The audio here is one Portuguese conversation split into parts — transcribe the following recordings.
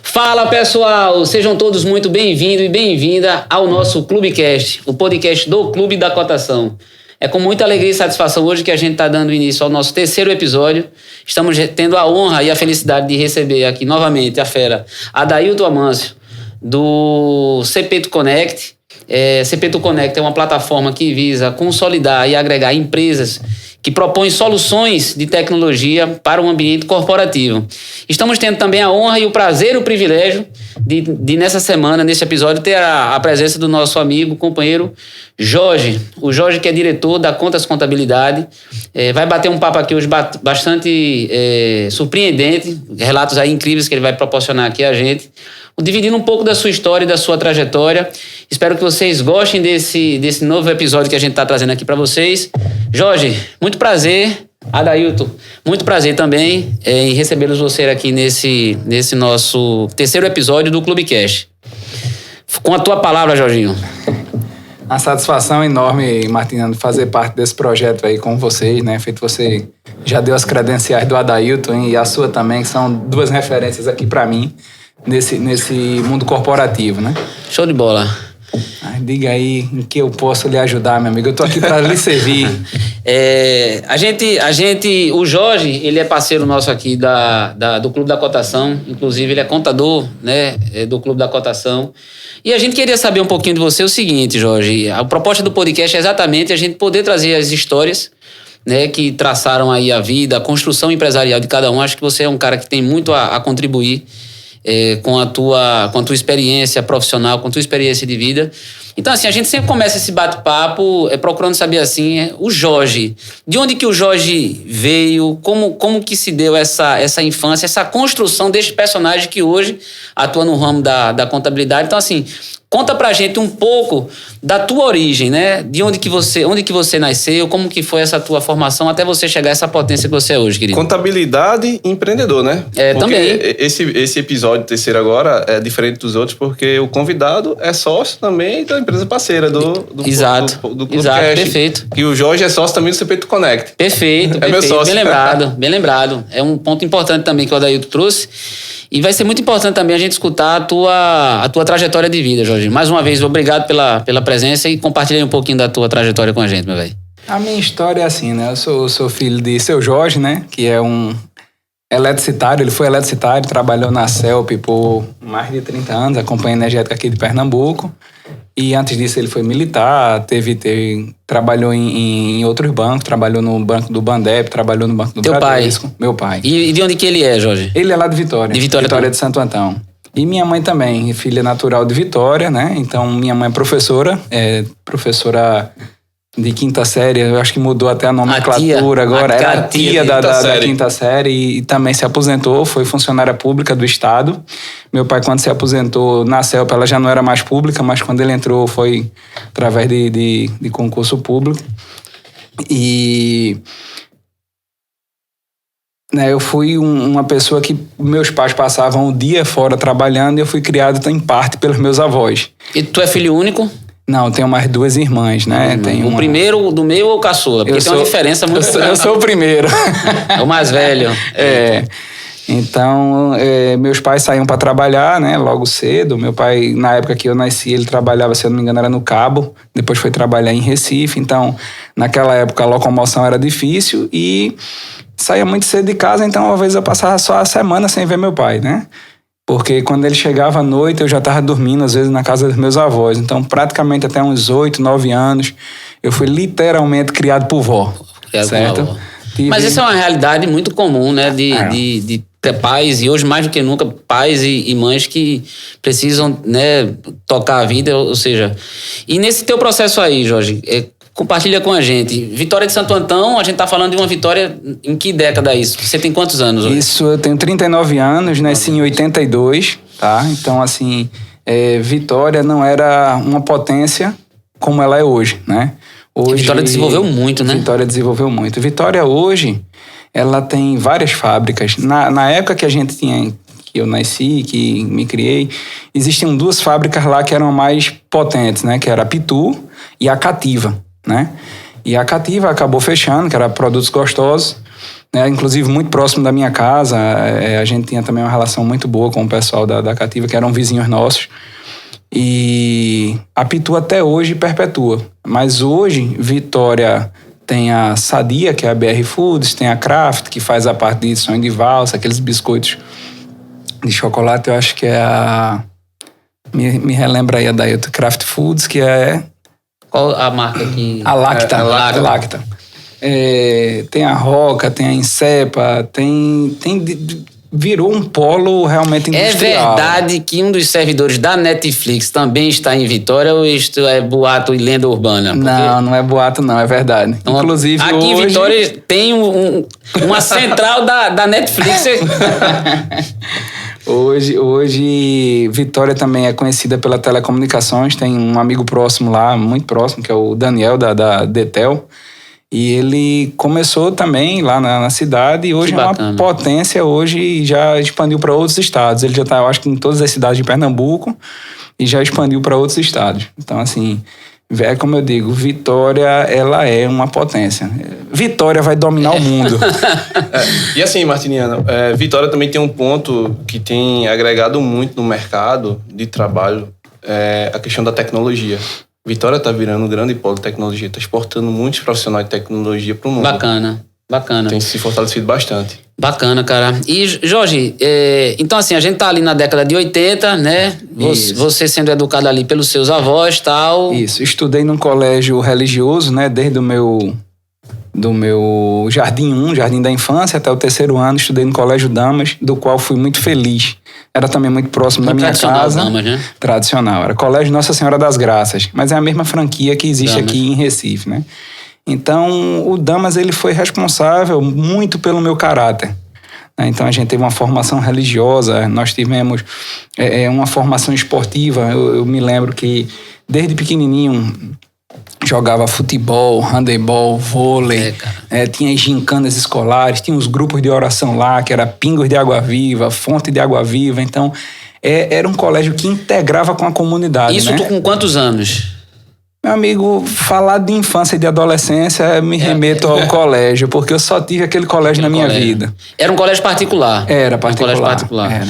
Fala pessoal, sejam todos muito bem-vindos e bem-vinda ao nosso Clubecast, o podcast do Clube da Cotação. É com muita alegria e satisfação hoje que a gente está dando início ao nosso terceiro episódio. Estamos tendo a honra e a felicidade de receber aqui novamente a fera Adailton Amâncio, do CP2 Connect. CP2 Connect é uma plataforma que visa consolidar e agregar empresas que propõem soluções de tecnologia para o ambiente corporativo. Estamos tendo também a honra e o prazer e o privilégio de nessa semana, nesse episódio, ter a presença do nosso amigo, companheiro Jorge. O Jorge, que é diretor da Contas Contabilidade, vai bater um papo aqui hoje bastante surpreendente, relatos aí incríveis que ele vai proporcionar aqui a gente, dividindo um pouco da sua história e da sua trajetória. Espero que vocês gostem desse novo episódio que a gente está trazendo aqui para vocês. Jorge, muito prazer. Adailton, muito prazer também em recebê-los você aqui nesse nosso terceiro episódio do Clubecast. Com a tua palavra, Jorginho. Uma satisfação enorme, Martiniano, fazer parte desse projeto aí com vocês, né? Feito você já deu as credenciais do Adailton e a sua também, que são duas referências aqui para mim nesse mundo corporativo, né? Show de bola. Diga aí em que eu posso lhe ajudar, meu amigo. Eu tô aqui para lhe servir. O Jorge, ele é parceiro nosso aqui do Clube da Cotação. Inclusive, ele é contador, né, do Clube da Cotação. E a gente queria saber um pouquinho de você o seguinte, Jorge. A proposta do podcast é exatamente a gente poder trazer as histórias, né, que traçaram aí a vida, a construção empresarial de cada um. Acho que você é um cara que tem muito a contribuir com a tua experiência profissional, com a tua experiência de vida. Então, assim, a gente sempre começa esse bate-papo procurando saber, assim, o Jorge. De onde que o Jorge veio? Como que se deu essa infância, essa construção deste personagem que hoje atua no ramo da contabilidade? Então, assim, conta pra gente um pouco da tua origem, né? De onde que você nasceu, como que foi essa tua formação até você chegar a essa potência que você é hoje, querido? Contabilidade e empreendedor, né? Porque também. Esse episódio terceiro agora é diferente dos outros porque o convidado é sócio também da empresa parceira do Exato, perfeito. E o Jorge é sócio também do CP2 Connect. Perfeito. Meu sócio. Bem lembrado. É um ponto importante também que o Adailton trouxe. E vai ser muito importante também a gente escutar a tua trajetória de vida, Jorge. Mais uma vez, obrigado pela presença e compartilhei um pouquinho da tua trajetória com a gente, meu velho. A minha história é assim, né? Eu sou filho de seu Jorge, né? Que é um eletricitário. Ele foi eletricitário, trabalhou na CELP por mais de 30 anos, a Companhia Energética aqui de Pernambuco. E antes disso ele foi militar, trabalhou em outros bancos, trabalhou no banco do Bandep, trabalhou no banco do Bradesco. Meu pai. E de onde que ele é, Jorge? Ele é lá de Vitória. De Vitória de Santo Antão. E minha mãe também, filha natural de Vitória, né? Então minha mãe é professora de quinta série, eu acho que mudou até a nomenclatura agora. Era a tia da quinta série e também se aposentou, foi funcionária pública do Estado. Meu pai, quando se aposentou na CELP, ela já não era mais pública, mas quando ele entrou foi através de concurso público. E eu fui uma pessoa que meus pais passavam o dia fora trabalhando e eu fui criado em parte pelos meus avós. E tu é filho único? Não, tenho mais duas irmãs, né? O primeiro do meio ou o caçula? Porque tem uma diferença muito grande. Eu sou o primeiro. É o mais velho. Então, meus pais saíam para trabalhar, né? Logo cedo. Meu pai, na época que eu nasci, ele trabalhava, se eu não me engano, era no Cabo. Depois foi trabalhar em Recife. Então, naquela época, a locomoção era difícil e saía muito cedo de casa. Então, às vezes, eu passava só a semana sem ver meu pai, né? Porque quando ele chegava à noite, eu já estava dormindo, às vezes, na casa dos meus avós. Então, praticamente até uns 8, 9 anos, eu fui literalmente criado por vó. Certo? Mas essa é uma realidade muito comum, né? De ter pais, e hoje mais do que nunca, pais e mães que precisam, né, tocar a vida, ou seja... E nesse teu processo aí, Jorge, compartilha com a gente. Vitória de Santo Antão, a gente tá falando de uma vitória em que década é isso? Você tem quantos anos hoje? Isso, eu tenho 39 anos, nasci em 82, tá? Então, assim, Vitória não era uma potência como ela é hoje, né? Hoje, Vitória desenvolveu muito, né? Vitória desenvolveu muito. Vitória hoje, ela tem várias fábricas. Na época que a gente tinha... que eu nasci, que me criei, existiam duas fábricas lá que eram mais potentes, né? Que era a Pitu e a Cativa, né? E a Cativa acabou fechando, que era produtos gostosos, né? Inclusive muito próximo da minha casa. A gente tinha também uma relação muito boa com o pessoal da Cativa, que eram vizinhos nossos. E a Pitu até hoje perpetua. Mas hoje, Vitória tem a Sadia, que é a BR Foods, tem a Kraft, que faz a parte de sonho de valsa, aqueles biscoitos de chocolate, eu acho que é a... Me relembra aí a da Kraft Foods, que é... Qual a marca que... A Lacta. Lacta. Tem a Roca, tem a Insepa, virou um polo realmente industrial. É verdade que um dos servidores da Netflix também está em Vitória ou isto é boato e lenda urbana? Não é boato não, é verdade. Então, inclusive aqui hoje... em Vitória tem uma central da Netflix. Hoje, Vitória também é conhecida pela telecomunicações. Tem um amigo próximo lá, muito próximo, que é o Daniel, da Detel. E ele começou também lá na cidade e hoje é uma potência, hoje já expandiu para outros estados. Ele já está, eu acho que em todas as cidades de Pernambuco e já expandiu para outros estados. Então, assim, é como eu digo, Vitória, ela é uma potência. Vitória vai dominar o mundo. E assim, Martiniano, Vitória também tem um ponto que tem agregado muito no mercado de trabalho, a questão da tecnologia. Vitória está virando um grande polo de tecnologia, está exportando muitos profissionais de tecnologia para o mundo. Bacana. Tem se fortalecido bastante. Bacana, cara. E, Jorge, então assim, a gente tá ali na década de 80, né? Você sendo educado ali pelos seus avós e tal. Isso, estudei num colégio religioso, né? Desde do meu jardim 1, jardim da infância, até o 3º ano, estudei no Colégio Damas, do qual fui muito feliz. Era também muito próximo da minha casa. Damas, né? Tradicional. Era Colégio Nossa Senhora das Graças, mas é a mesma franquia que existe aqui em Recife, né? Então, o Damas, ele foi responsável muito pelo meu caráter. Então, a gente teve uma formação religiosa, nós tivemos uma formação esportiva. Eu me lembro que, desde pequenininho, jogava futebol, handebol, vôlei, tinha gincanas escolares, tinha os grupos de oração lá, que era Pingos de Água Viva, Fonte de Água Viva. Então, era um colégio que integrava com a comunidade. Isso, né? tu com quantos anos? Meu amigo, falar de infância e de adolescência me remeto ao colégio, porque eu só tive aquele colégio na minha vida. Era um colégio particular? Era particular. Um colégio particular.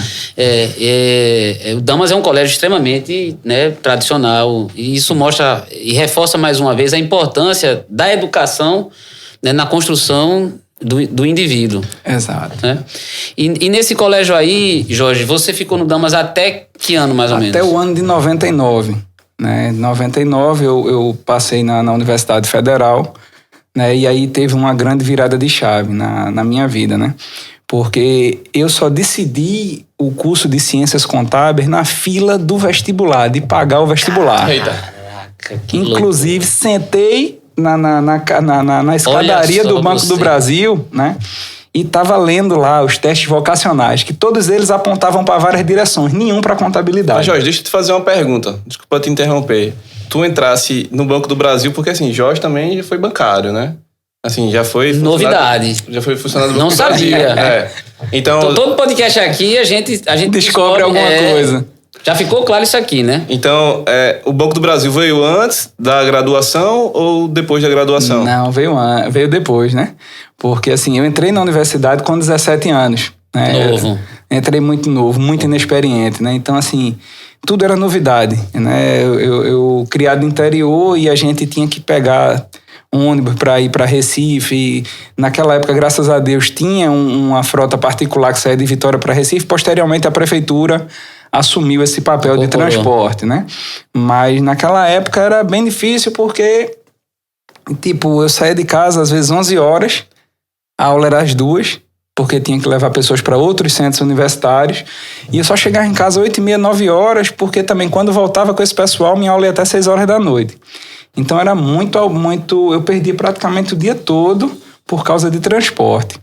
O Damas é um colégio extremamente, né, tradicional, e isso mostra e reforça mais uma vez a importância da educação, né, na construção do indivíduo. Exato. Né? E nesse colégio aí, Jorge, você ficou no Damas até que ano, mais ou menos? Até o ano de 99. Né? Em 99 eu passei na Universidade Federal, né? E aí teve uma grande virada de chave na minha vida, né? Porque eu só decidi o curso de Ciências Contábeis na fila do vestibular, de pagar o vestibular. Eita. Caraca, que inclusive, sentei na escadaria do Banco do Brasil, né? E estava lendo lá os testes vocacionais, que todos eles apontavam para várias direções, nenhum para contabilidade. Mas, Jorge, deixa eu te fazer uma pergunta. Desculpa te interromper. Tu entrasse no Banco do Brasil, porque assim, Jorge também já foi bancário, né? Assim, já foi... Novidade. Já foi funcionário do Banco do Brasil. Não sabia. Então, todo podcast aqui, a gente descobre alguma coisa. Já ficou claro isso aqui, né? Então, o Banco do Brasil veio antes da graduação ou depois da graduação? Não, veio depois, né? Porque assim, eu entrei na universidade com 17 anos. Né? Novo. Entrei muito novo, muito inexperiente, né? Então, assim, tudo era novidade, né? Eu criado no interior e a gente tinha que pegar um ônibus para ir para Recife. E naquela época, graças a Deus, tinha uma frota particular que saía de Vitória para Recife. Posteriormente, a prefeitura assumiu esse papel de transporte, né? Mas naquela época era bem difícil porque, tipo, eu saía de casa às vezes 11 horas, a aula era às 2, porque tinha que levar pessoas para outros centros universitários, e eu só chegava em casa 8h30, 9 horas, porque também quando voltava com esse pessoal, minha aula ia até 6 horas da noite. Então era muito, eu perdi praticamente o dia todo por causa de transporte.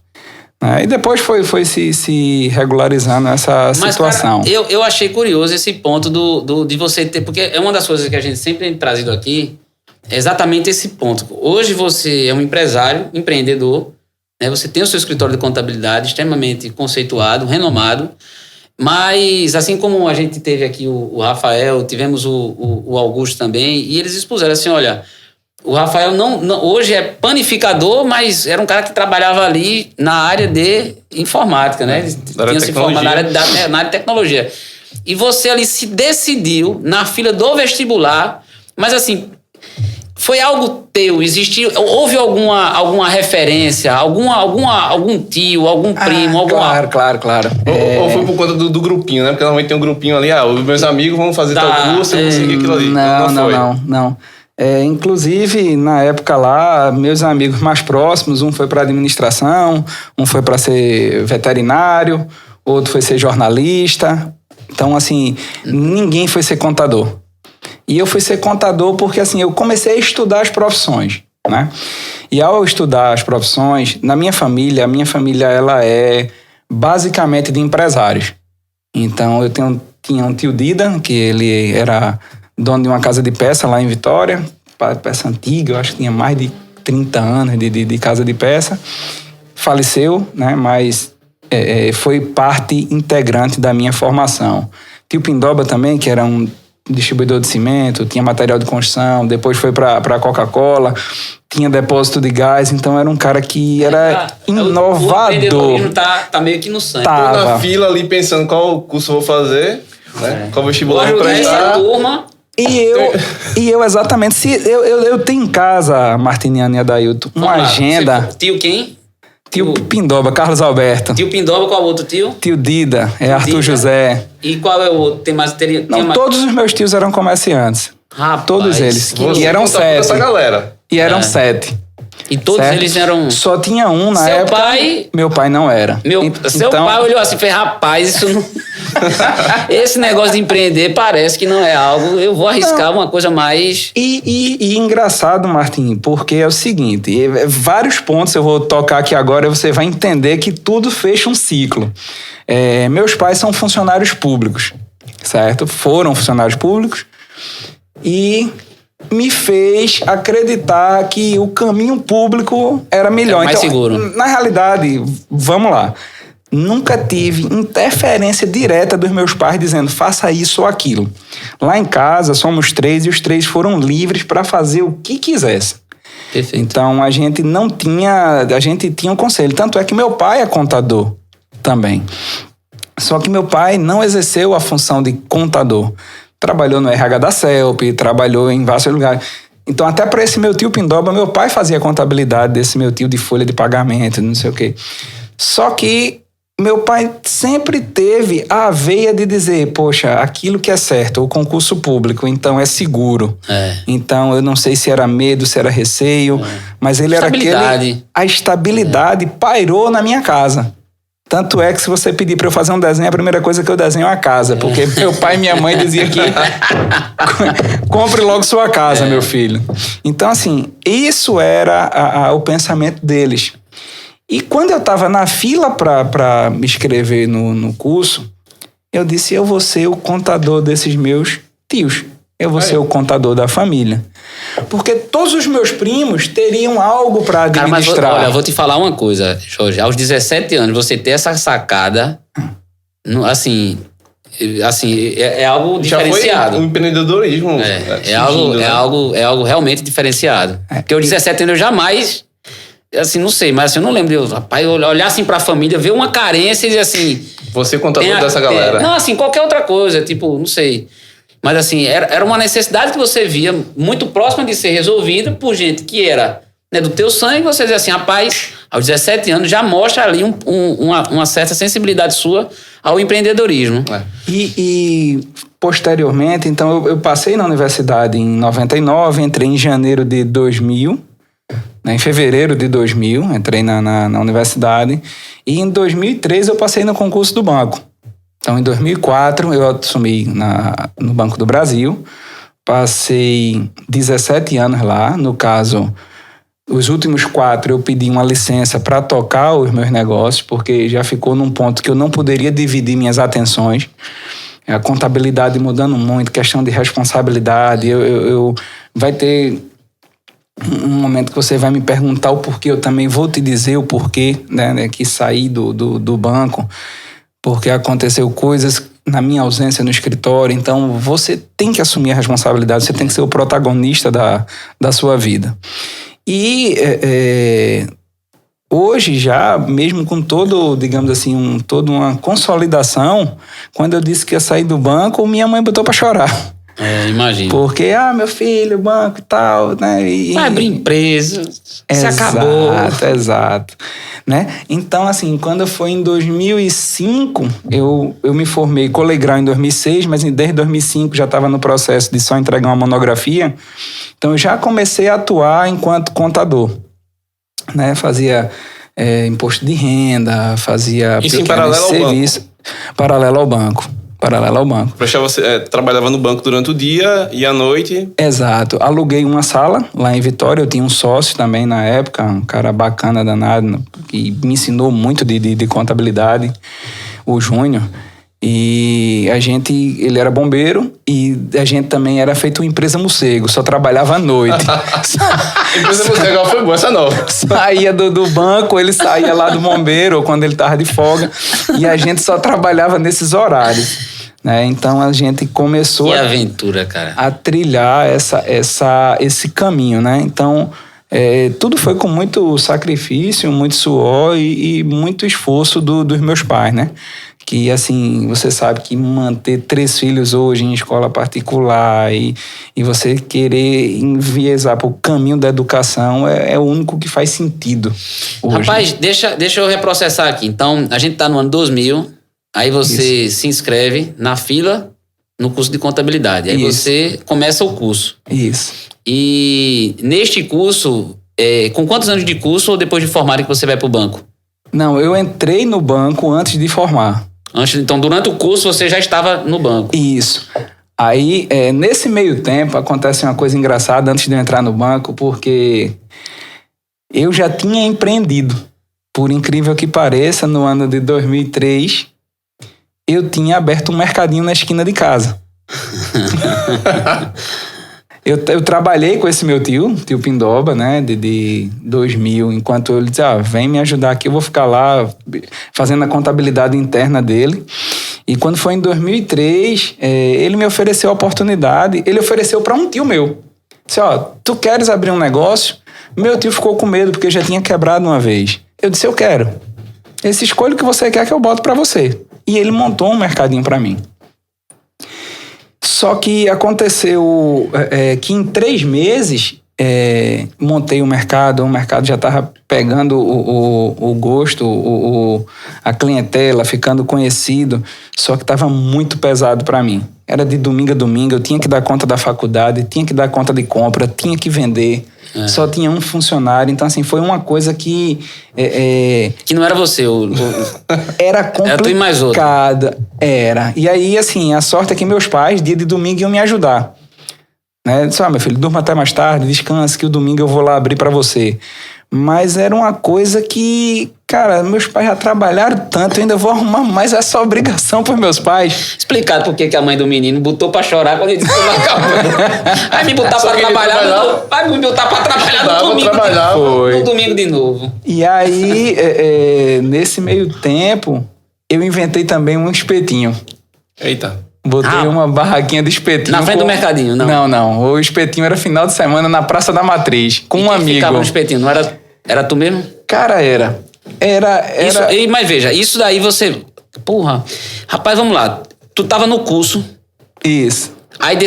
E depois foi se regularizando essa situação. Cara, eu achei curioso esse ponto de você ter... Porque é uma das coisas que a gente sempre tem trazido aqui, é exatamente esse ponto. Hoje você é um empresário, empreendedor, né? Você tem o seu escritório de contabilidade extremamente conceituado, renomado, mas assim como a gente teve aqui o Rafael, tivemos o Augusto também, e eles expuseram assim, olha, O Rafael hoje é panificador, mas era um cara que trabalhava ali na área de informática, né? Ele tinha se formado na área de tecnologia. E você ali se decidiu na fila do vestibular, mas assim, foi algo teu? Houve alguma referência, algum tio, algum primo? Claro. Ou foi por conta do grupinho, né? Porque normalmente tem um grupinho ali, os meus amigos vão fazer tal curso, eu vou seguir aquilo ali. Não. Inclusive, na época lá, meus amigos mais próximos, um foi para administração, um foi para ser veterinário, outro foi ser jornalista. Então, assim, ninguém foi ser contador. E eu fui ser contador porque, assim, eu comecei a estudar as profissões, né? E ao estudar as profissões, a minha família, ela é basicamente de empresários. Então, eu tinha um tio Dida, que ele era dono de uma casa de peça lá em Vitória, peça antiga, eu acho que tinha mais de 30 anos de casa de peça. Faleceu, né? Mas foi parte integrante da minha formação. Tio Pindoba também, que era um distribuidor de cimento, tinha material de construção, depois foi para a Coca-Cola, tinha depósito de gás, então era um cara que era inovador. O empreendedorismo tá meio que no sangue. Tô na fila ali pensando qual curso eu vou fazer, né? Qual vestibular eu vou prestar. E eu exatamente, eu tenho em casa, Martiniano e Adailton, uma agenda. Tio quem? Tio Pindoba, Carlos Alberto. Tio Pindoba, qual outro tio? Tio Dida, Arthur José. E qual é o outro? Todos os meus tios eram comerciantes. Rapaz, todos eles. E eram 7. Essa galera. E eram 7. E todos eles eram... Só tinha um na época. Meu pai não era. Seu pai olhou assim e fez, rapaz, isso não... Esse negócio de empreender parece que não é algo... Eu vou arriscar uma coisa mais... E engraçado, Martim, porque é o seguinte, vários pontos eu vou tocar aqui agora e você vai entender que tudo fecha um ciclo. Meus pais são funcionários públicos, certo? Foram funcionários públicos e me fez acreditar que o caminho público era melhor. Mais seguro. Na realidade, vamos lá, nunca tive interferência direta dos meus pais dizendo faça isso ou aquilo. Lá em casa somos 3 e os 3 foram livres para fazer o que quisesse. Perfeito. Então a gente tinha um conselho. Tanto é que meu pai é contador também. Só que meu pai não exerceu a função de contador. Trabalhou no RH da CELP, trabalhou em vários lugares. Então, até para esse meu tio Pindoba, meu pai fazia a contabilidade desse meu tio de folha de pagamento, não sei o quê. Só que meu pai sempre teve a veia de dizer, poxa, aquilo que é certo, o concurso público, então é seguro. Então, eu não sei se era medo, se era receio, mas ele era aquele... A estabilidade pairou na minha casa. Tanto é que se você pedir para eu fazer um desenho, a primeira coisa que eu desenho é a casa. Porque meu pai e minha mãe diziam que compre logo sua casa, meu filho. Então, assim, isso era o pensamento deles. E quando eu estava na fila para me inscrever no curso, eu disse, eu vou ser o contador desses meus tios. Eu vou ser o contador da família. Porque todos os meus primos teriam algo para administrar. Cara, mas olha, vou te falar uma coisa, Jorge. Aos 17 anos, você ter essa sacada, assim é algo diferenciado. Já foi um empreendedorismo. É algo realmente diferenciado. Porque aos 17 anos eu jamais... Assim, não sei, mas assim, eu não lembro. Rapaz, olhar assim pra família, ver uma carência e dizer assim... Você contador dessa galera. Não, assim, qualquer outra coisa. Tipo, não sei... Mas assim, era uma necessidade que você via muito próxima de ser resolvida por gente que era, né, do teu sangue. Você dizia assim, rapaz, aos 17 anos já mostra ali uma certa sensibilidade sua ao empreendedorismo. E posteriormente, então eu passei na universidade em 99, entrei em janeiro de 2000, né, em fevereiro de 2000, entrei na universidade. E em 2003 eu passei no concurso do banco. Então, em 2004, eu assumi no Banco do Brasil. Passei 17 anos lá. No caso, os últimos 4 eu pedi uma licença para tocar os meus negócios, porque já ficou num ponto que eu não poderia dividir minhas atenções. A contabilidade mudando muito, questão de responsabilidade. Vai ter um momento que você vai me perguntar o porquê. Eu também vou te dizer o porquê, né, que saí do banco. porque aconteceu coisas na minha ausência no escritório, então você tem que assumir a responsabilidade, você tem que ser o protagonista da sua vida. E hoje já, mesmo com todo, digamos assim, toda uma consolidação, quando eu disse que ia sair do banco, minha mãe botou para chorar. Imagina. Porque, meu filho, banco e tal, né? Vai abrir empresa, se acabou. Exato. Né? Então, assim, quando foi em 2005, eu me formei colegrau em 2006, mas desde 2005 já estava no processo de só entregar uma monografia. Então, eu já comecei a atuar enquanto contador. Né? Fazia imposto de renda, fazia isso em paralelo serviço, paralelo ao banco. Você trabalhava no banco durante o dia e à noite? Exato. Aluguei uma sala lá em Vitória. Eu tinha um sócio também na época, um cara bacana, danado, que me ensinou muito de contabilidade, o Júnior. E ele era bombeiro e a gente também era feito uma empresa morcego, só trabalhava à noite. Empresa morcego foi boa, essa nova. Saía do banco, ele saía lá do bombeiro ou quando ele estava de folga e a gente só trabalhava nesses horários. Né? Então a gente começou que aventura, cara. A trilhar esse caminho, né? Então tudo foi com muito sacrifício, muito suor e muito esforço dos meus pais, né? Que, assim, você sabe que manter 3 filhos hoje em escola particular e você querer enviesar para o caminho da educação é o único que faz sentido hoje. Rapaz, deixa eu reprocessar aqui. Então, a gente está no ano 2000, aí você se inscreve na fila no curso de contabilidade. Aí você começa o curso. Isso. E neste curso, com quantos anos de curso ou depois de formar que você vai para o banco? Não, eu entrei no banco antes de formar. Então, durante o curso, você já estava no banco. Isso. Aí, nesse meio tempo, acontece uma coisa engraçada antes de eu entrar no banco, porque eu já tinha empreendido. Por incrível que pareça, no ano de 2003, eu tinha aberto um mercadinho na esquina de casa. Eu trabalhei com esse meu tio Pindoba, né, de 2000, enquanto ele dizia, vem me ajudar aqui, eu vou ficar lá fazendo a contabilidade interna dele. E quando foi em 2003, ele me ofereceu a oportunidade, ele ofereceu para um tio meu. Disse, tu queres abrir um negócio? Meu tio ficou com medo, porque já tinha quebrado uma vez. Eu disse, eu quero. Ele disse, escolha o que você quer que eu boto para você. E ele montou um mercadinho para mim. Só que aconteceu que em 3 meses montei o mercado já estava pegando o gosto, a clientela, ficando conhecido, só que estava muito pesado para mim. Era de domingo a domingo, eu tinha que dar conta da faculdade, tinha que dar conta de compra, tinha que vender, só tinha um funcionário, então assim, foi uma coisa que... Que não era você, era complicada. Era tu e mais outro. Era. E aí, assim, a sorte é que meus pais, dia de domingo, iam me ajudar. Né? Disse, meu filho, durma até mais tarde, descansa que o domingo eu vou lá abrir para você. Mas era uma coisa que, cara, meus pais já trabalharam tanto, eu ainda vou arrumar mais essa obrigação pros meus pais. Explicado por que a mãe do menino botou pra chorar quando ele disse que não acabou. Vai me botar pra trabalhar, vai me botar pra trabalhar no domingo. No domingo de novo. E aí, nesse meio tempo, eu inventei também um espetinho. Eita. Botei uma barraquinha de espetinho. Na frente do mercadinho, não? Não. O espetinho era final de semana na Praça da Matriz, com um amigo. Ficava no espetinho, não era tu mesmo? Cara, era. Isso, mas veja, isso daí você... Porra, rapaz, vamos lá. Tu tava no curso. Isso. Aí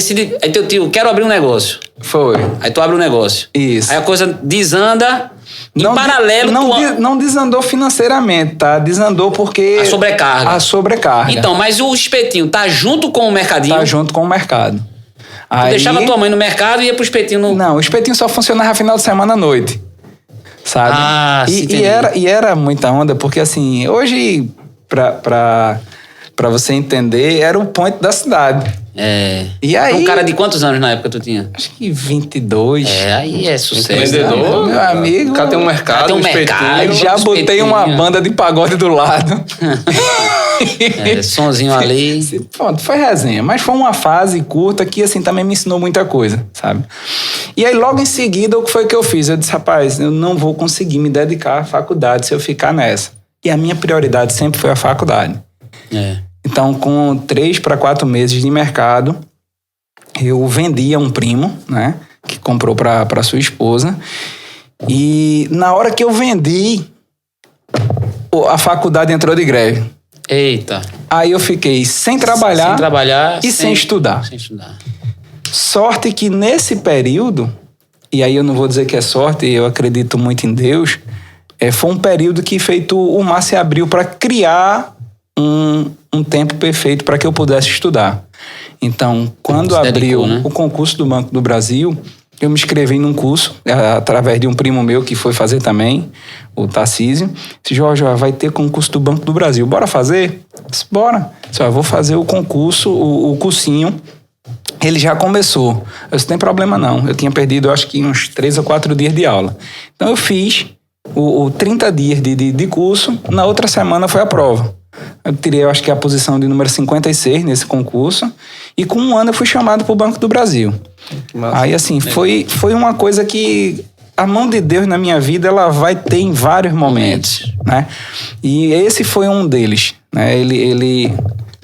teu tio, quero abrir um negócio. Foi. Aí tu abre um negócio. Isso. Aí a coisa desanda... paralelo... Não desandou financeiramente, tá? Desandou porque... A sobrecarga. Então, mas o espetinho tá junto com o mercadinho? Tá junto com o mercado. Tu deixava tua mãe no mercado e ia pro espetinho no... Não, o espetinho só funcionava final de semana à noite. Sabe? E era muita onda, porque assim, hoje, pra você entender, era o point da cidade. E aí, um cara de quantos anos na época tu tinha? Acho que 22. Aí é sucesso. Vendedor, meu amigo. O cara tem um mercado, Aí já botei uma banda de pagode do lado. Sonzinho ali. Pronto, foi resenha. Mas foi uma fase curta que, assim, também me ensinou muita coisa, sabe? E aí, logo em seguida, o que foi que eu fiz? Eu disse, rapaz, eu não vou conseguir me dedicar à faculdade se eu ficar nessa. E a minha prioridade sempre foi a faculdade. Então, com 3 para 4 meses de mercado, eu vendi a um primo, né? Que comprou para sua esposa. E na hora que eu vendi, a faculdade entrou de greve. Eita. Aí eu fiquei sem trabalhar e sem estudar. Sem estudar. Sorte que nesse período, e aí eu não vou dizer que é sorte, eu acredito muito em Deus, foi um período que feito o mar se abriu para criar um tempo perfeito para que eu pudesse estudar. Então, quando abriu o concurso do Banco do Brasil, eu me inscrevi num curso, através de um primo meu que foi fazer também, o Tarcísio. Disse, Jorge, vai ter concurso do Banco do Brasil, bora fazer? Eu disse, bora. Disse, vou fazer o concurso, o cursinho. Ele já começou. Eu disse, não tem problema não. Eu tinha perdido, acho que uns 3 ou 4 dias de aula. Então eu fiz o 30 dias de curso, na outra semana foi a prova. Eu tirei, eu acho que a posição de número 56 nesse concurso, e com 1 ano eu fui chamado para o Banco do Brasil. Aí assim, foi uma coisa que a mão de Deus na minha vida, ela vai ter em vários momentos, né? E esse foi um deles, né? Ele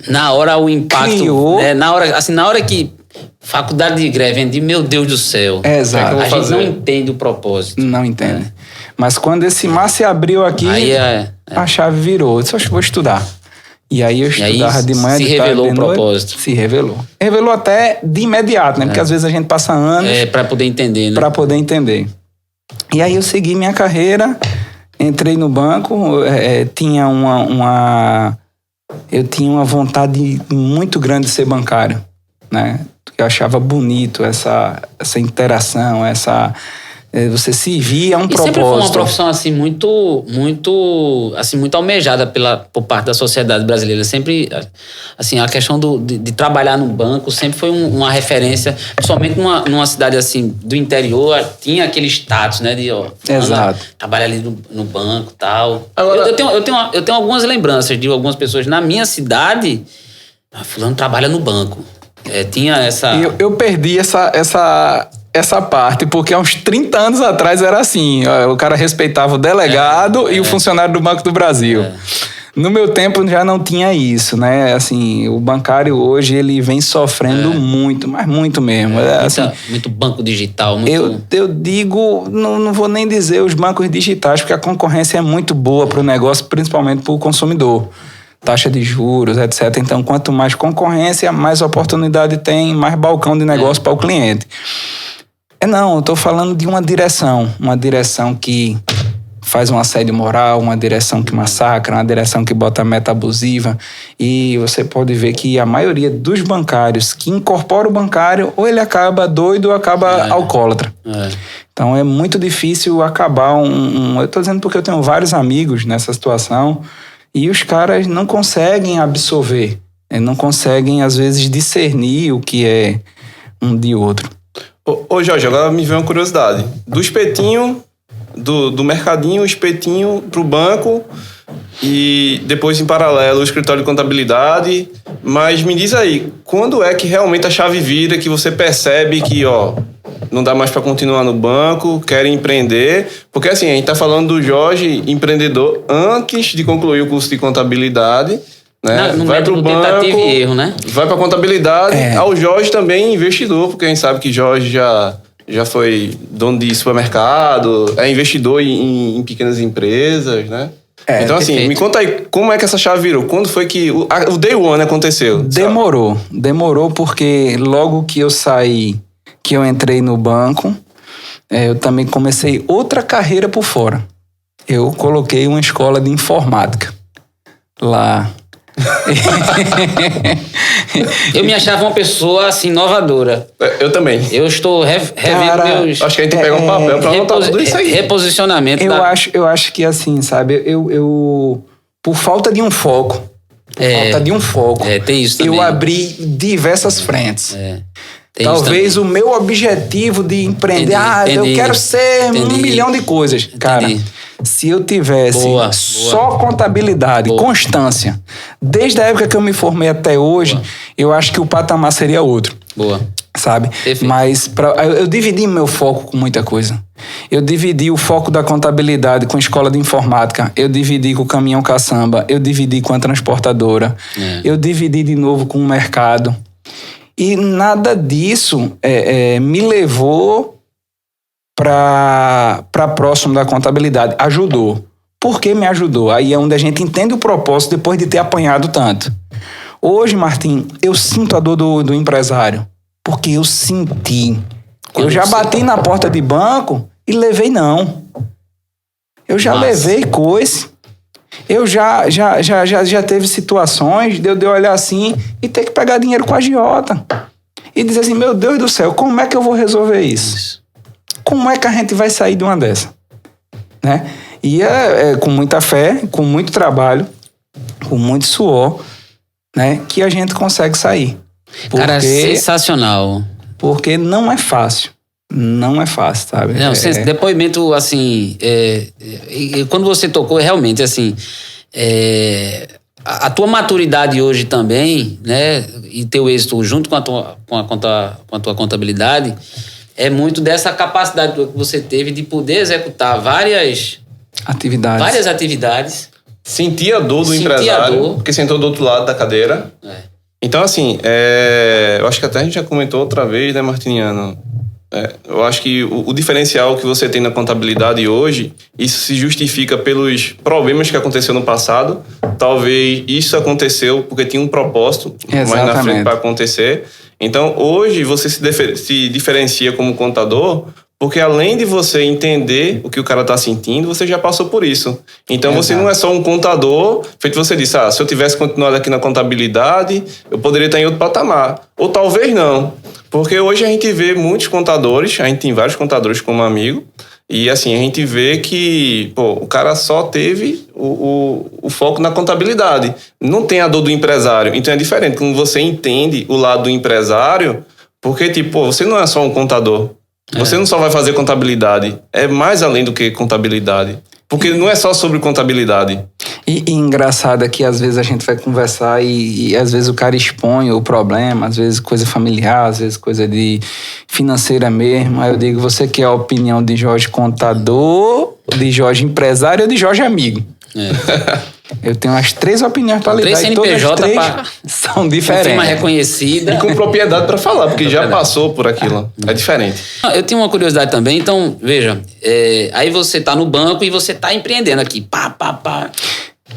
na hora o impacto, criou, né? Na hora que faculdade de greve, meu Deus do céu. Exato. A gente não entende o propósito. Não entende. Mas quando esse mar se abriu aqui, a chave virou. Eu disse, acho que vou estudar. E aí eu estudava de manhã, de tarde, revelou o propósito. Se revelou. Revelou até de imediato, né? Porque às vezes a gente passa anos... para poder entender, né? Para poder entender. E aí eu segui minha carreira, entrei no banco, eu tinha uma vontade muito grande de ser bancário, né? Eu achava bonito essa interação, você se via um propósito. Sempre foi uma profissão assim muito almejada por parte da sociedade brasileira. Sempre assim, a questão de trabalhar no banco sempre foi uma referência, principalmente numa cidade assim do interior, tinha aquele status, né, de exato, trabalha ali no banco, tal. Agora, eu tenho algumas lembranças de algumas pessoas na minha cidade, fulano trabalha no banco. Tinha essa... Eu perdi essa parte, porque há uns 30 anos atrás era assim, o cara respeitava o delegado e o funcionário do Banco do Brasil. No meu tempo já não tinha isso, né? Assim, o bancário hoje, ele vem sofrendo muito, mas muito mesmo. Muito banco digital. Eu digo, não vou nem dizer os bancos digitais, porque a concorrência é muito boa para o negócio, principalmente para o consumidor. Taxa de juros, etc. Então, quanto mais concorrência, mais oportunidade tem, mais balcão de negócio para o cliente. Eu estou falando de uma direção que faz um assédio moral, uma direção que massacra, uma direção que bota meta abusiva, e você pode ver que a maioria dos bancários que incorpora o bancário, ou ele acaba doido ou acaba alcoólatra. Então é muito difícil acabar eu estou dizendo porque eu tenho vários amigos nessa situação, e os caras não conseguem absorver, não conseguem às vezes discernir o que é um de outro. Ô Jorge, agora me veio uma curiosidade. Do espetinho, do mercadinho, o espetinho pro banco e depois em paralelo o escritório de contabilidade. Mas me diz aí, quando é que realmente a chave vira, que você percebe que, não dá mais para continuar no banco, quer empreender? Porque assim, a gente tá falando do Jorge, empreendedor, antes de concluir o curso de contabilidade, né? No vai pro banco, tentativa e erro, né? Vai pra contabilidade. Ao Jorge também investidor, porque a gente sabe que Jorge já foi dono de supermercado, é investidor em pequenas empresas, né? Então assim, perfeito. Me conta aí, como é que essa chave virou? Quando foi que o Day One aconteceu? Demorou porque logo que eu saí, que eu entrei no banco, eu também comecei outra carreira por fora. Eu coloquei uma escola de informática lá. Eu me achava uma pessoa assim, inovadora. Eu também. Eu estou revendo meus... Acho que a gente tem que pegar um papel pra anotar tudo isso aí. Reposicionamento. Eu acho que assim, sabe, eu por falta de um foco, tem isso também. eu abri diversas frentes. Talvez o meu objetivo de empreender, eu quero ser 1 milhão de coisas. Cara, se eu tivesse só contabilidade, constância, desde a época que eu me formei até hoje, eu acho que o patamar seria outro. Sabe? Perfeito. Mas eu dividi meu foco com muita coisa. Eu dividi o foco da contabilidade com a escola de informática. Eu dividi com o caminhão caçamba. Eu dividi com a transportadora. Eu dividi de novo com o mercado. E nada disso me levou para próximo da contabilidade. Ajudou. Por que me ajudou? Aí é onde a gente entende o propósito depois de ter apanhado tanto. Hoje, Martim, eu sinto a dor do empresário. Porque eu senti. Eu já bati na porta de banco e levei não. Eu já levei coisa. Eu já teve situações de eu olhar assim e ter que pegar dinheiro com a agiota. E dizer assim, meu Deus do céu, como é que eu vou resolver isso? Como é que a gente vai sair de uma dessa? Né? E é com muita fé, com muito trabalho, com muito suor, né, que a gente consegue sair. Cara, sensacional. Porque não é fácil. Não é fácil, sabe? Não, depoimento, assim... quando você tocou, realmente, assim... a tua maturidade hoje também, né? E teu êxito junto com a tua contabilidade... É muito dessa capacidade que você teve de poder executar várias atividades. Sentir a dor do empresário, porque sentou do outro lado da cadeira. Então, assim, eu acho que até a gente já comentou outra vez, né, Martiniano? Eu acho que o diferencial que você tem na contabilidade hoje, isso se justifica pelos problemas que aconteceram no passado. Talvez isso aconteceu porque tinha um propósito mais na frente para acontecer. Então, hoje, você se diferencia como contador porque além de você entender o que o cara está sentindo, você já passou por isso. Então, você não é só um contador, feito você disse, se eu tivesse continuado aqui na contabilidade, eu poderia estar em outro patamar. Ou talvez não. Porque hoje a gente vê muitos contadores, a gente tem vários contadores como amigo, e assim, a gente vê que o cara só teve o foco na contabilidade. Não tem a dor do empresário. Então é diferente. Quando você entende o lado do empresário, porque você não é só um contador. Você não só vai fazer contabilidade. É mais além do que contabilidade. Porque não é só sobre contabilidade. E engraçado é que às vezes a gente vai conversar e às vezes o cara expõe o problema, às vezes coisa familiar, às vezes coisa de financeira mesmo. Aí eu digo, você quer a opinião de Jorge contador, de Jorge empresário ou de Jorge amigo? Eu tenho as 3 opiniões para lidar e todas as 3 são diferentes. Firma reconhecida. E com propriedade para falar, porque já passou por aquilo. É diferente. Eu tenho uma curiosidade também, então, veja, aí você tá no banco e você tá empreendendo aqui, pá.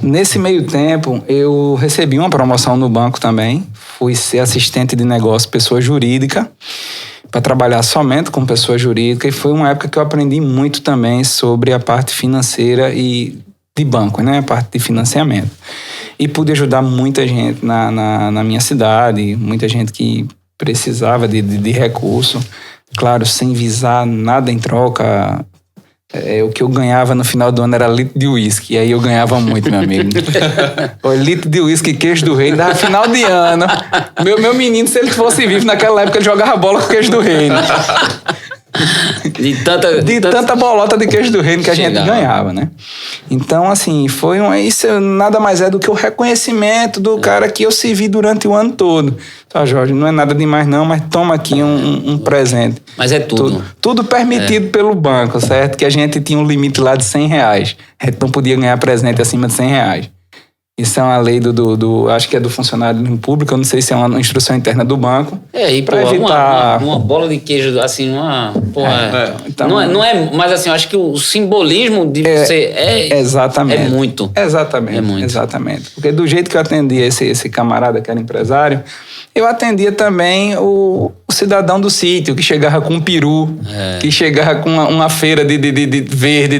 Nesse meio tempo, eu recebi uma promoção no banco também. Fui ser assistente de negócio, pessoa jurídica, para trabalhar somente com pessoa jurídica. E foi uma época que eu aprendi muito também sobre a parte financeira e de banco, né? A parte de financiamento. E pude ajudar muita gente na minha cidade, muita gente que precisava de recurso. Claro, sem visar nada em troca. O que eu ganhava no final do ano era litro de uísque. E aí eu ganhava muito, meu amigo. Litro de uísque, queijo do rei, dava final de ano. Meu menino, se ele fosse vivo naquela época, ele jogava bola com queijo do reino. De tanta bolota de queijo do reino que a gente ganhava, né? Então, assim, isso nada mais é do que o reconhecimento do cara que eu servi durante o ano todo. Tá, Jorge, não é nada demais não, mas toma aqui um presente. Mas é tudo. Tudo permitido pelo banco, certo? Que a gente tinha um limite lá de R$100. A gente não podia ganhar presente acima de R$100. Isso é uma lei acho que é do funcionário público, eu não sei se é uma instrução interna do banco. Para evitar uma bola de queijo, assim, então, não é, mas assim, eu acho que o simbolismo de você exatamente. É muito. Exatamente. Porque do jeito que eu atendia esse camarada que era empresário, eu atendia também o cidadão do sítio, que chegava com um peru, que chegava com uma feira de verde,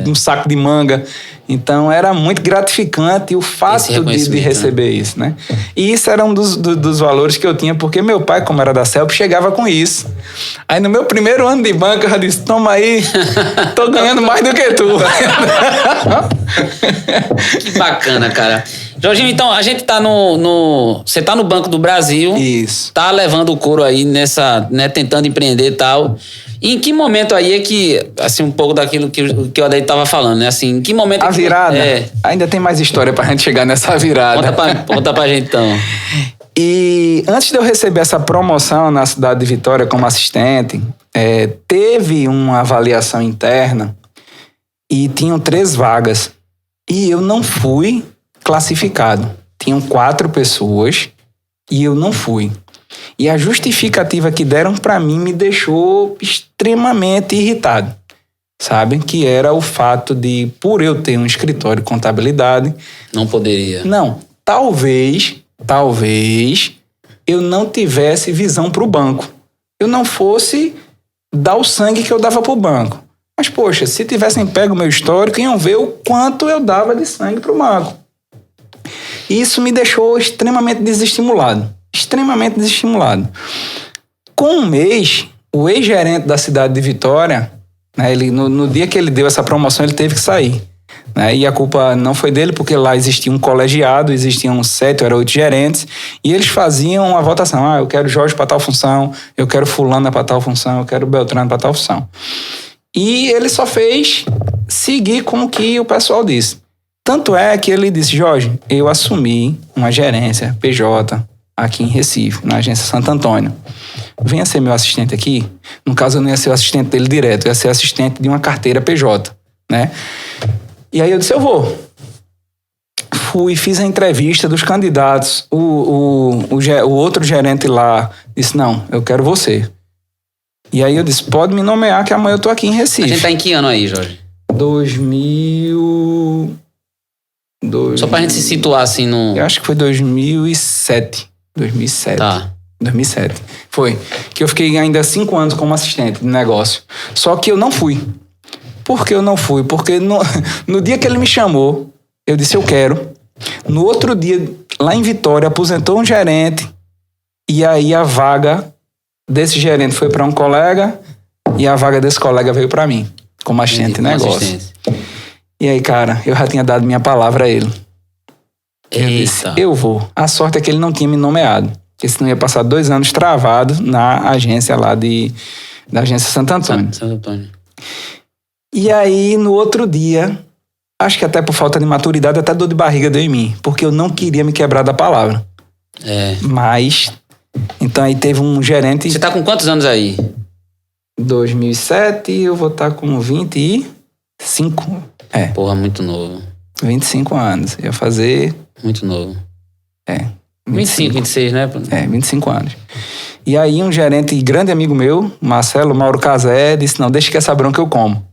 um saco de manga. Então, era muito gratificante o fato de receber isso, né? E isso era um dos valores que eu tinha, porque meu pai, como era da CELP, chegava com isso. Aí, no meu primeiro ano de banco, eu já disse, toma aí, tô ganhando mais do que tu. Que bacana, cara. Jorginho, então, a gente tá você tá no Banco do Brasil. Isso. Tá levando o couro aí nessa, né, tentando empreender e tal. E em que momento aí é que, assim, um pouco daquilo que o Adair tava falando, né? Assim, em que momento... A virada? Ainda tem mais história pra gente chegar nessa virada. Conta pra gente, então. E antes de eu receber essa promoção na cidade de Vitória como assistente, teve uma avaliação interna e tinham 3 vagas. E eu não fui classificado. Tinham 4 pessoas e eu não fui. E a justificativa que deram para mim me deixou extremamente irritado, sabe? Que era o fato de, por eu ter um escritório de contabilidade... Não poderia. Não, talvez eu não tivesse visão para o banco. Eu não fosse dar o sangue que eu dava para o banco. Mas, poxa, se tivessem pego o meu histórico, iam ver o quanto eu dava de sangue para o banco. Isso me deixou extremamente desestimulado. Extremamente desestimulado. Com um mês, o ex-gerente da cidade de Vitória, né, ele, no dia que ele deu essa promoção, ele teve que sair. Né, e a culpa não foi dele, porque lá existia um colegiado, existiam 7 ou 8 gerentes, e eles faziam a votação. Eu quero Jorge para tal função, eu quero fulana para tal função, eu quero Beltrano para tal função. E ele só fez seguir com o que o pessoal disse. Tanto é que ele disse: Jorge, eu assumi uma gerência PJ aqui em Recife, na agência Santo Antônio. Venha ser meu assistente aqui. No caso, eu não ia ser o assistente dele direto, eu ia ser assistente de uma carteira PJ, né? E aí eu disse: eu vou. Fui, fiz a entrevista dos candidatos. O outro gerente lá disse: não, eu quero você. E aí eu disse: pode me nomear que amanhã eu tô aqui em Recife. A gente tá em que ano aí, Jorge? 2000... Só pra gente se situar assim no... Eu acho que foi 2007. 2007. Tá. 2007. Foi. Que eu fiquei ainda 5 anos como assistente de negócio. Só que eu não fui. Por que eu não fui? Porque no dia que ele me chamou, eu disse: eu quero. No outro dia, lá em Vitória, aposentou um gerente. E aí a vaga desse gerente foi para um colega. E a vaga desse colega veio para mim, como assistente de negócio. E aí, cara, eu já tinha dado minha palavra a ele. Eu disse: eu vou. A sorte é que ele não tinha me nomeado. Porque senão ia passar 2 anos travado na agência lá da agência Santo Antônio. Santo Antônio. E aí, no outro dia, acho que até por falta de maturidade, até dor de barriga deu em mim. Porque eu não queria me quebrar da palavra. Mas, então aí teve um gerente... Você tá com quantos anos aí? 2007, eu vou estar com 25. Porra, muito novo. 25 anos. Ia fazer... Muito novo. 25, 26, né? 25 anos. E aí um gerente, grande amigo meu, Marcelo Mauro Casé, disse: não, deixa que essa bronca eu como.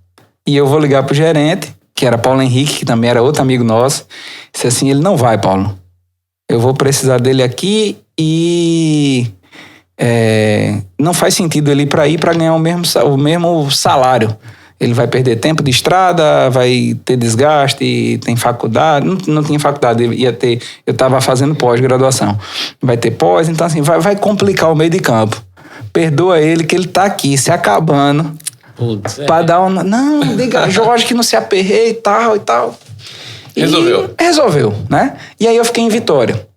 E eu vou ligar pro gerente, que era Paulo Henrique, que também era outro amigo nosso. Disse assim: ele não vai, Paulo. Eu vou precisar dele aqui e... não faz sentido ele ir para ganhar o mesmo salário. Ele vai perder tempo de estrada, vai ter desgaste, tem faculdade. Não tinha faculdade, eu estava fazendo pós-graduação. Vai ter pós, então assim, vai complicar o meio de campo. Perdoa ele que ele tá aqui, se acabando. Putz, para dar uma... Não, diga, Jorge, que não se aperreie e tal. Resolveu, né? E aí eu fiquei em Vitória.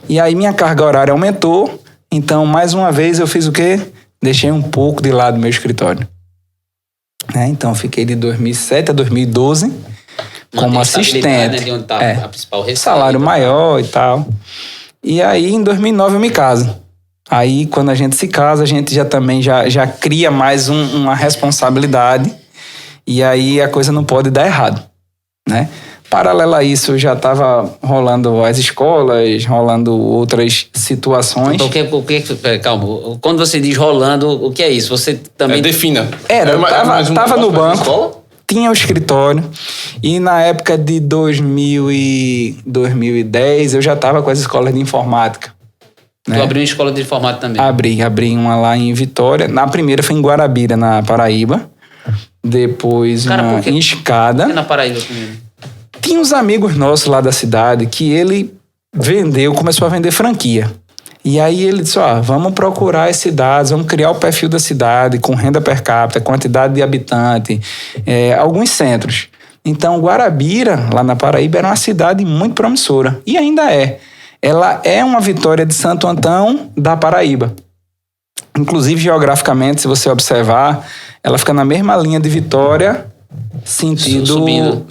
E aí minha carga horária aumentou. Então, mais uma vez, eu fiz o quê? Deixei um pouco de lado meu escritório. Então, fiquei de 2007 a 2012 como assistente. Né, de onde tá a principal receita, salário maior e tal. E aí, em 2009, eu me caso. Aí, quando a gente se casa, a gente já cria mais uma responsabilidade. E aí, a coisa não pode dar errado, né? Paralelo a isso, já estava rolando as escolas, rolando outras situações. Então, calma, quando você diz rolando, o que é isso? Você também... Defina. Tava no banco, tinha o escritório, e na época de 2010, eu já estava com as escolas de informática. Tu abriu uma escola de informática também? Abri uma lá em Vitória. Na primeira foi em Guarabira, na Paraíba. Depois em Escada. Por que na Paraíba primeiro? Tinha uns amigos nossos lá da cidade que ele começou a vender franquia. E aí ele disse: vamos procurar as cidades, vamos criar o perfil da cidade com renda per capita, quantidade de habitante, alguns centros. Então, Guarabira, lá na Paraíba, era uma cidade muito promissora. E ainda é. Ela é uma Vitória de Santo Antão da Paraíba. Inclusive, geograficamente, se você observar, ela fica na mesma linha de Vitória, subindo,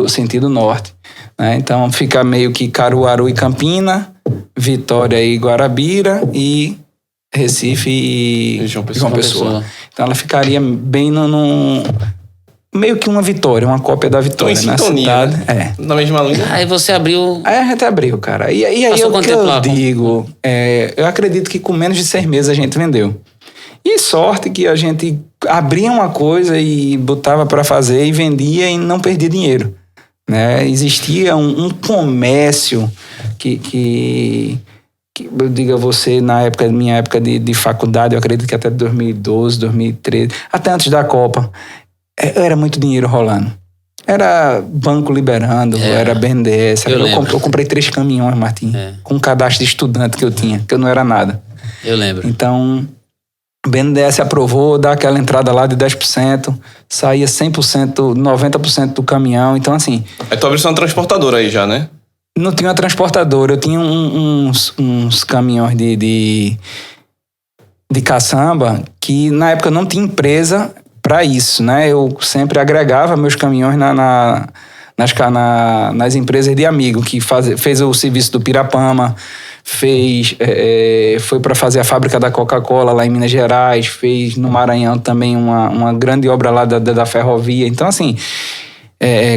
sentido norte. Né? Então, fica meio que Caruaru e Campina, Vitória e Guarabira e Recife e João Pessoa. Então ela ficaria bem meio que uma Vitória, uma cópia da Vitória. Então, em sintonia, na cidade. Na mesma linha. Aí você abriu... Aí a gente abriu, cara. E aí o que eu digo, eu acredito que com menos de 6 meses a gente vendeu. E sorte que a gente abria uma coisa e botava para fazer e vendia e não perdia dinheiro. Né? Existia um comércio que eu digo a você, minha época de faculdade, eu acredito que até 2012, 2013, até antes da Copa, era muito dinheiro rolando. Era banco liberando, era BNDES. Eu comprei 3 caminhões, Martim, com um cadastro de estudante que eu tinha, que eu não era nada. Eu lembro. Então, o BNDES aprovou, dá aquela entrada lá de 10%, saía 100%, 90% do caminhão. Então, assim... Aí tu abriu uma transportadora aí já, né? Não tinha uma transportadora, eu tinha uns caminhões de caçamba que na época não tinha empresa para isso, né? Eu sempre agregava meus caminhões nas empresas de amigo, que fez o serviço do Pirapama, foi para fazer a fábrica da Coca-Cola lá em Minas Gerais, fez no Maranhão também uma grande obra lá da ferrovia. Então, assim...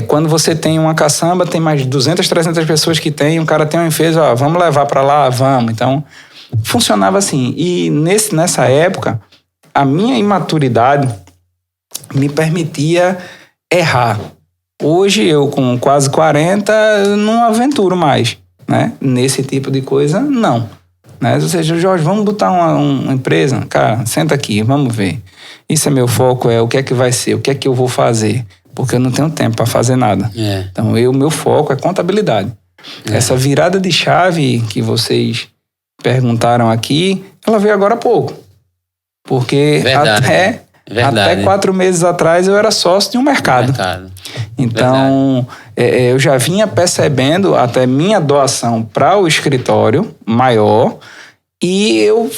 quando você tem uma caçamba, tem mais de 200, 300 pessoas que tem, um cara tem uma empresa, vamos levar para lá, vamos. Então, funcionava assim. E nessa época, a minha imaturidade me permitia errar. Hoje, eu com quase 40, eu não aventuro mais, né? Nesse tipo de coisa, não. Né? Ou seja, Jorge, vamos botar uma empresa? Cara, senta aqui, vamos ver. Isso é meu foco, o que é que vai ser, o que é que eu vou fazer. Porque eu não tenho tempo para fazer nada. Então, meu foco é contabilidade. Essa virada de chave que vocês perguntaram aqui, ela veio agora há pouco. Porque até 4 meses atrás eu era sócio de um mercado. Então, eu já vinha percebendo até minha doação para o escritório maior e eu,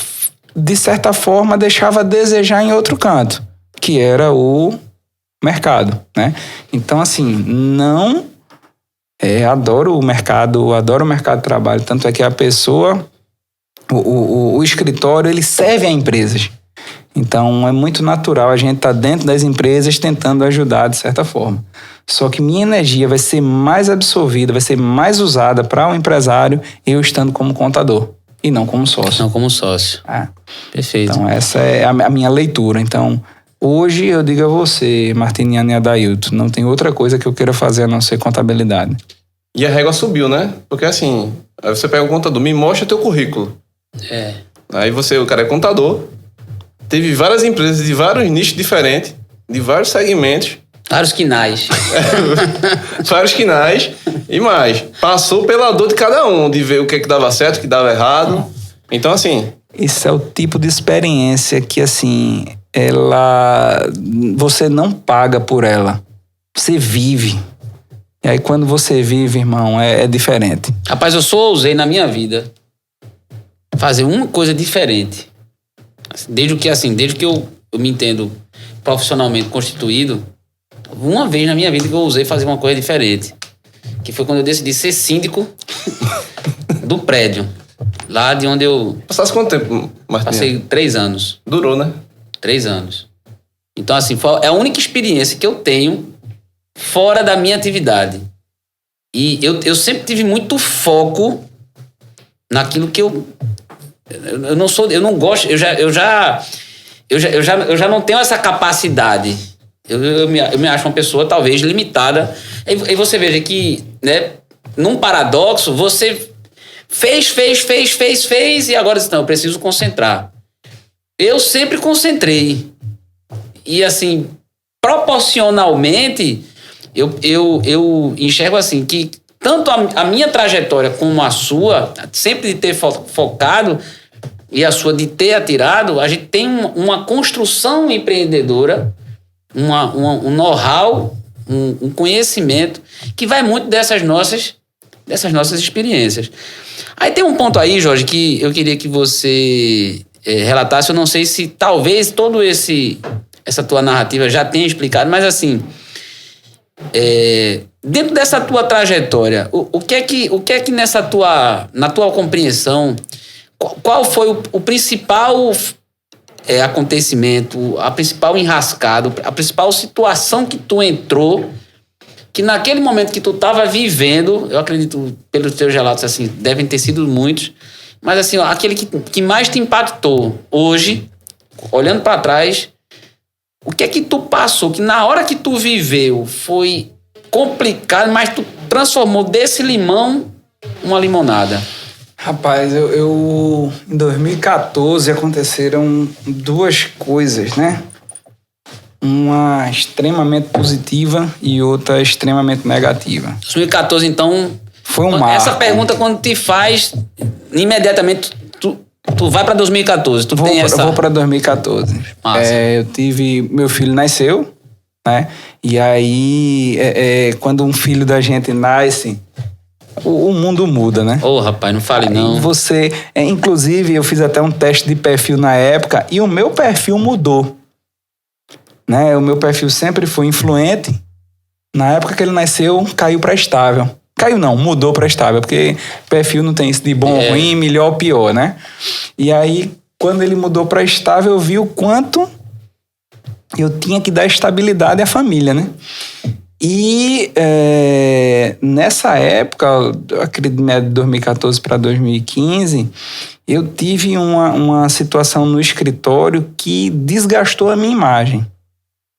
de certa forma, deixava a desejar em outro canto, que era o mercado, né? Então, assim, adoro o mercado de trabalho, tanto é que a pessoa, o escritório, ele serve a empresas. Então, é muito natural a gente estar dentro das empresas tentando ajudar de certa forma. Só que minha energia vai ser mais absorvida, vai ser mais usada para um empresário eu estando como contador e não como sócio. Não como sócio. Perfeito. Então, essa é a minha leitura. Então, hoje eu digo a você, Martiniano e Adailton, não tem outra coisa que eu queira fazer a não ser contabilidade. E a régua subiu, né? Porque assim, aí você pega o contador, me mostra teu currículo. Aí o cara é contador, teve várias empresas de vários nichos diferentes, de vários segmentos. Vários quinais. Vários quinais e mais. Passou pela dor de cada um, de ver o que dava certo, o que dava errado. Então, assim... Isso é o tipo de experiência que, assim... você não paga por ela, você vive. E aí quando você vive, irmão, é diferente. Rapaz, eu só ousei na minha vida fazer uma coisa diferente. Desde que eu me entendo profissionalmente constituído, uma vez na minha vida que eu ousei fazer uma coisa diferente. Que foi quando eu decidi ser síndico do prédio. Lá de onde eu... Passasse quanto tempo, Martim? Passei 3 anos. Durou, né? 3 anos. Então, assim, é a única experiência que eu tenho fora da minha atividade. E eu sempre tive muito foco naquilo que eu não gosto, eu já não tenho essa capacidade. Eu me acho uma pessoa talvez limitada. E você veja que, né, num paradoxo, você fez e agora diz, não, eu preciso concentrar. Eu sempre concentrei. E, assim, proporcionalmente, eu enxergo assim, que tanto a minha trajetória como a sua, sempre de ter focado, e a sua de ter atirado, a gente tem uma construção empreendedora, um know-how, um conhecimento, que vai muito dessas nossas experiências. Aí tem um ponto aí, Jorge, que eu queria que você... relatasse, eu não sei se talvez essa tua narrativa já tenha explicado, mas assim, Dentro dessa tua trajetória, o que é que na tua compreensão, qual foi o principal acontecimento, a principal enrascada, a principal situação que tu entrou, que naquele momento que tu estava vivendo, eu acredito, pelos teus relatos, assim, devem ter sido muitos, mas assim, ó, aquele que mais te impactou hoje, olhando para trás, o que é que tu passou, que na hora que tu viveu foi complicado, mas tu transformou desse limão uma limonada? Rapaz, eu em 2014 aconteceram duas coisas, né? Uma extremamente positiva e outra extremamente negativa. 2014, então... Foi um marco. Essa pergunta, quando te faz, imediatamente, tu vai para 2014. Vou para 2014. Eu tive... Meu filho nasceu, né? E aí, quando um filho da gente nasce, o mundo muda, né? Rapaz, não fale não. Aí você... inclusive, eu fiz até um teste de perfil na época e o meu perfil mudou. Né? O meu perfil sempre foi influente. Na época que ele nasceu, caiu para estável. Caiu não, mudou para estável, porque perfil não tem isso de bom, ruim, melhor ou pior, né? E aí, quando ele mudou para estável, eu vi o quanto eu tinha que dar estabilidade à família, né? E nessa época, eu acredito de 2014 para 2015, eu tive uma situação no escritório que desgastou a minha imagem,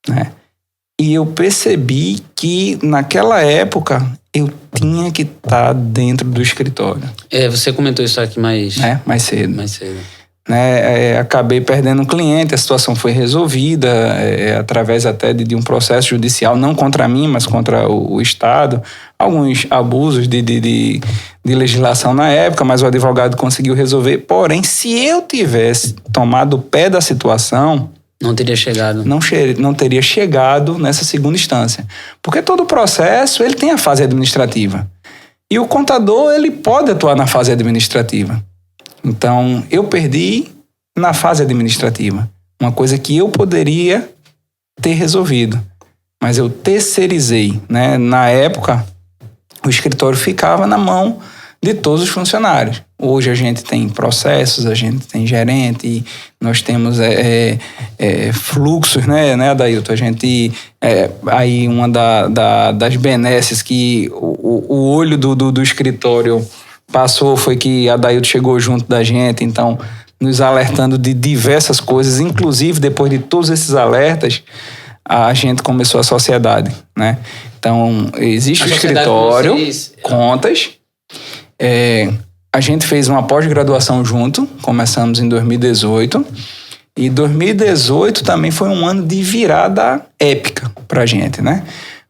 né? E eu percebi que naquela época eu tinha que estar dentro do escritório. Você comentou isso aqui mais cedo. Mais cedo. Acabei perdendo um cliente, a situação foi resolvida através até de um processo judicial, não contra mim, mas contra o Estado. Alguns abusos de legislação na época, mas o advogado conseguiu resolver. Porém, se eu tivesse tomado o pé da situação... Não teria chegado. Não teria chegado nessa segunda instância. Porque todo processo, ele tem a fase administrativa. E o contador, ele pode atuar na fase administrativa. Então, eu perdi na fase administrativa. Uma coisa que eu poderia ter resolvido. Mas eu terceirizei, né? Na época, o escritório ficava na mão de todos os funcionários. Hoje a gente tem processos, a gente tem gerente, nós temos fluxos, né, Adailton? A gente, aí uma das benesses que o olho do escritório passou foi que a Adailton chegou junto da gente, então nos alertando de diversas coisas, inclusive depois de todos esses alertas, a gente começou a sociedade, né? Então, existe o escritório, contas, a gente fez uma pós-graduação junto, começamos em 2018, e 2018 também foi um ano de virada épica pra gente, né?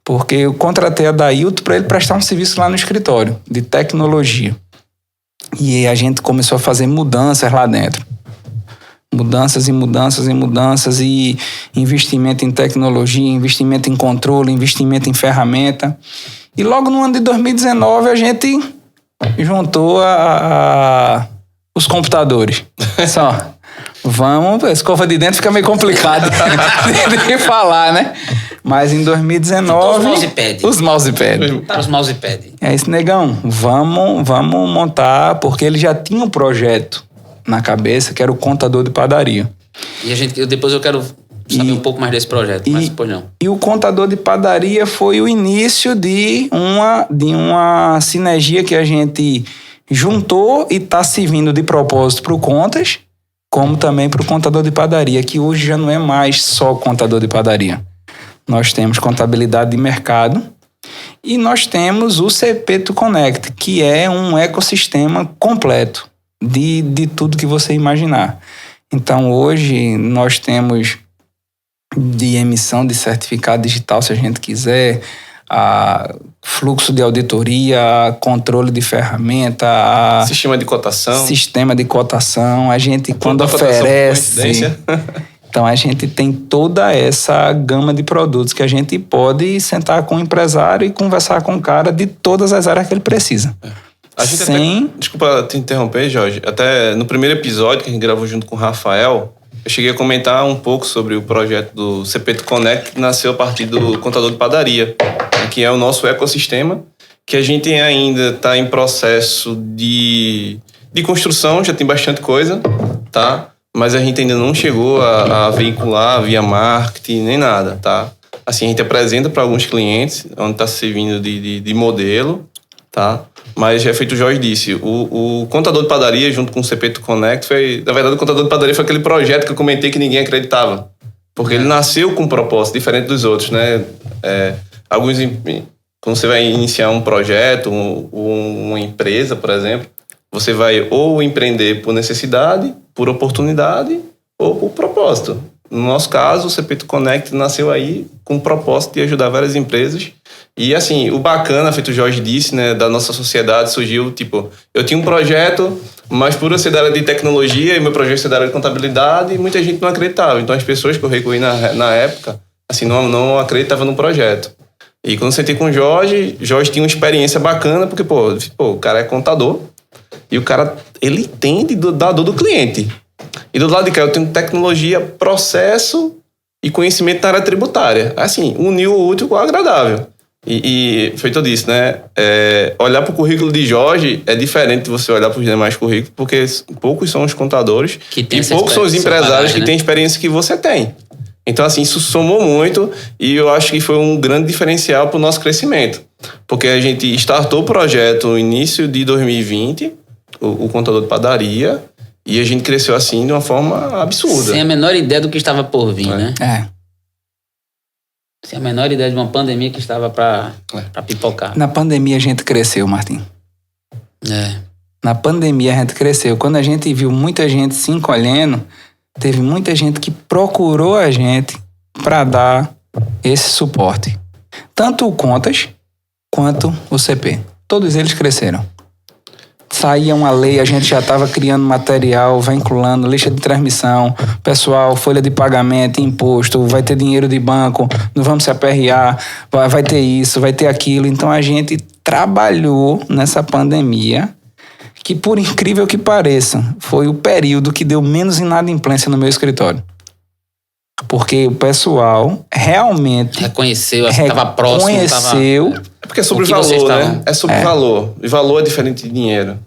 Porque eu contratei a Adailton para ele prestar um serviço lá no escritório, de tecnologia. E a gente começou a fazer mudanças lá dentro. Mudanças e investimento em tecnologia, investimento em controle, investimento em ferramenta. E logo no ano de 2019 a gente juntou os computadores. Só, a escova de dentro fica meio complicado de falar, né? Mas em 2019... Os mousepad. Os mousepad. É isso, negão. Vamos montar, porque ele já tinha um projeto na cabeça, que era o contador de padaria. E depois eu quero saber um pouco mais desse projeto, mas depois não. E o contador de padaria foi o início de uma sinergia que a gente juntou e está servindo de propósito para o Contas, como também para o contador de padaria, que hoje já não é mais só contador de padaria. Nós temos contabilidade de mercado e nós temos o CP2 Connect, que é um ecossistema completo de tudo que você imaginar. Então, hoje, nós temos de emissão de certificado digital, se a gente quiser, fluxo de auditoria, controle de ferramenta, sistema de cotação. A gente, quando oferece... Então, a gente tem toda essa gama de produtos que a gente pode sentar com o empresário e conversar com o cara de todas as áreas que ele precisa. A gente desculpa te interromper, Jorge. Até no primeiro episódio que a gente gravou junto com o Rafael, eu cheguei a comentar um pouco sobre o projeto do CP2 Connect, que nasceu a partir do contador de padaria. que é o nosso ecossistema, que a gente ainda está em processo de construção, já tem bastante coisa, tá? Mas a gente ainda não chegou a veicular via marketing nem nada, tá? Assim, a gente apresenta para alguns clientes, onde está servindo de modelo, tá? Mas já é feito o Jorge disse, o contador de padaria junto com o CP2 Connect foi... Na verdade, o contador de padaria foi aquele projeto que eu comentei que ninguém acreditava. Porque ele nasceu com um propósito diferente dos outros, né? Quando você vai iniciar um projeto, uma empresa, por exemplo, você vai ou empreender por necessidade, por oportunidade ou por propósito. No nosso caso, o CP2 Connect nasceu aí com o propósito de ajudar várias empresas. E assim, o bacana, feito o Jorge disse, né, da nossa sociedade surgiu, tipo, eu tinha um projeto, mas por eu ser da área de tecnologia e meu projeto ser da área de contabilidade, muita gente não acreditava. Então as pessoas que eu recorri na época, assim, não acreditavam no projeto. E quando eu sentei com o Jorge tinha uma experiência bacana, porque, o cara é contador e o cara, ele entende da dor do cliente. E do lado de cá eu tenho tecnologia, processo e conhecimento na área tributária. Assim, uniu o útil com o agradável. E feito disso, né? Olhar para o currículo de Jorge é diferente de você olhar para os demais currículos, porque poucos são os contadores e poucos são os empresários que têm a experiência que você tem. Então, assim, isso somou muito e eu acho que foi um grande diferencial para o nosso crescimento. Porque a gente startou o projeto no início de 2020, o contador de padaria, e a gente cresceu assim de uma forma absurda. Sem a menor ideia do que estava por vir, né? Sem a menor ideia de uma pandemia que estava para pipocar. Na pandemia a gente cresceu, Martim. Na pandemia a gente cresceu. Quando a gente viu muita gente se encolhendo, teve muita gente que procurou a gente para dar esse suporte. Tanto o Contas quanto o CP. Todos eles cresceram. Saía uma lei, a gente já estava criando material, vinculando, lista de transmissão, pessoal, folha de pagamento, imposto, vai ter dinheiro de banco, não vamos se aperrear, vai ter isso, vai ter aquilo. Então a gente trabalhou nessa pandemia, que por incrível que pareça, foi o período que deu menos inadimplência no meu escritório. Porque o pessoal realmente... Reconheceu, estava próximo. Reconheceu... É porque é sobre valor, né? É sobre valor. E valor é diferente de dinheiro.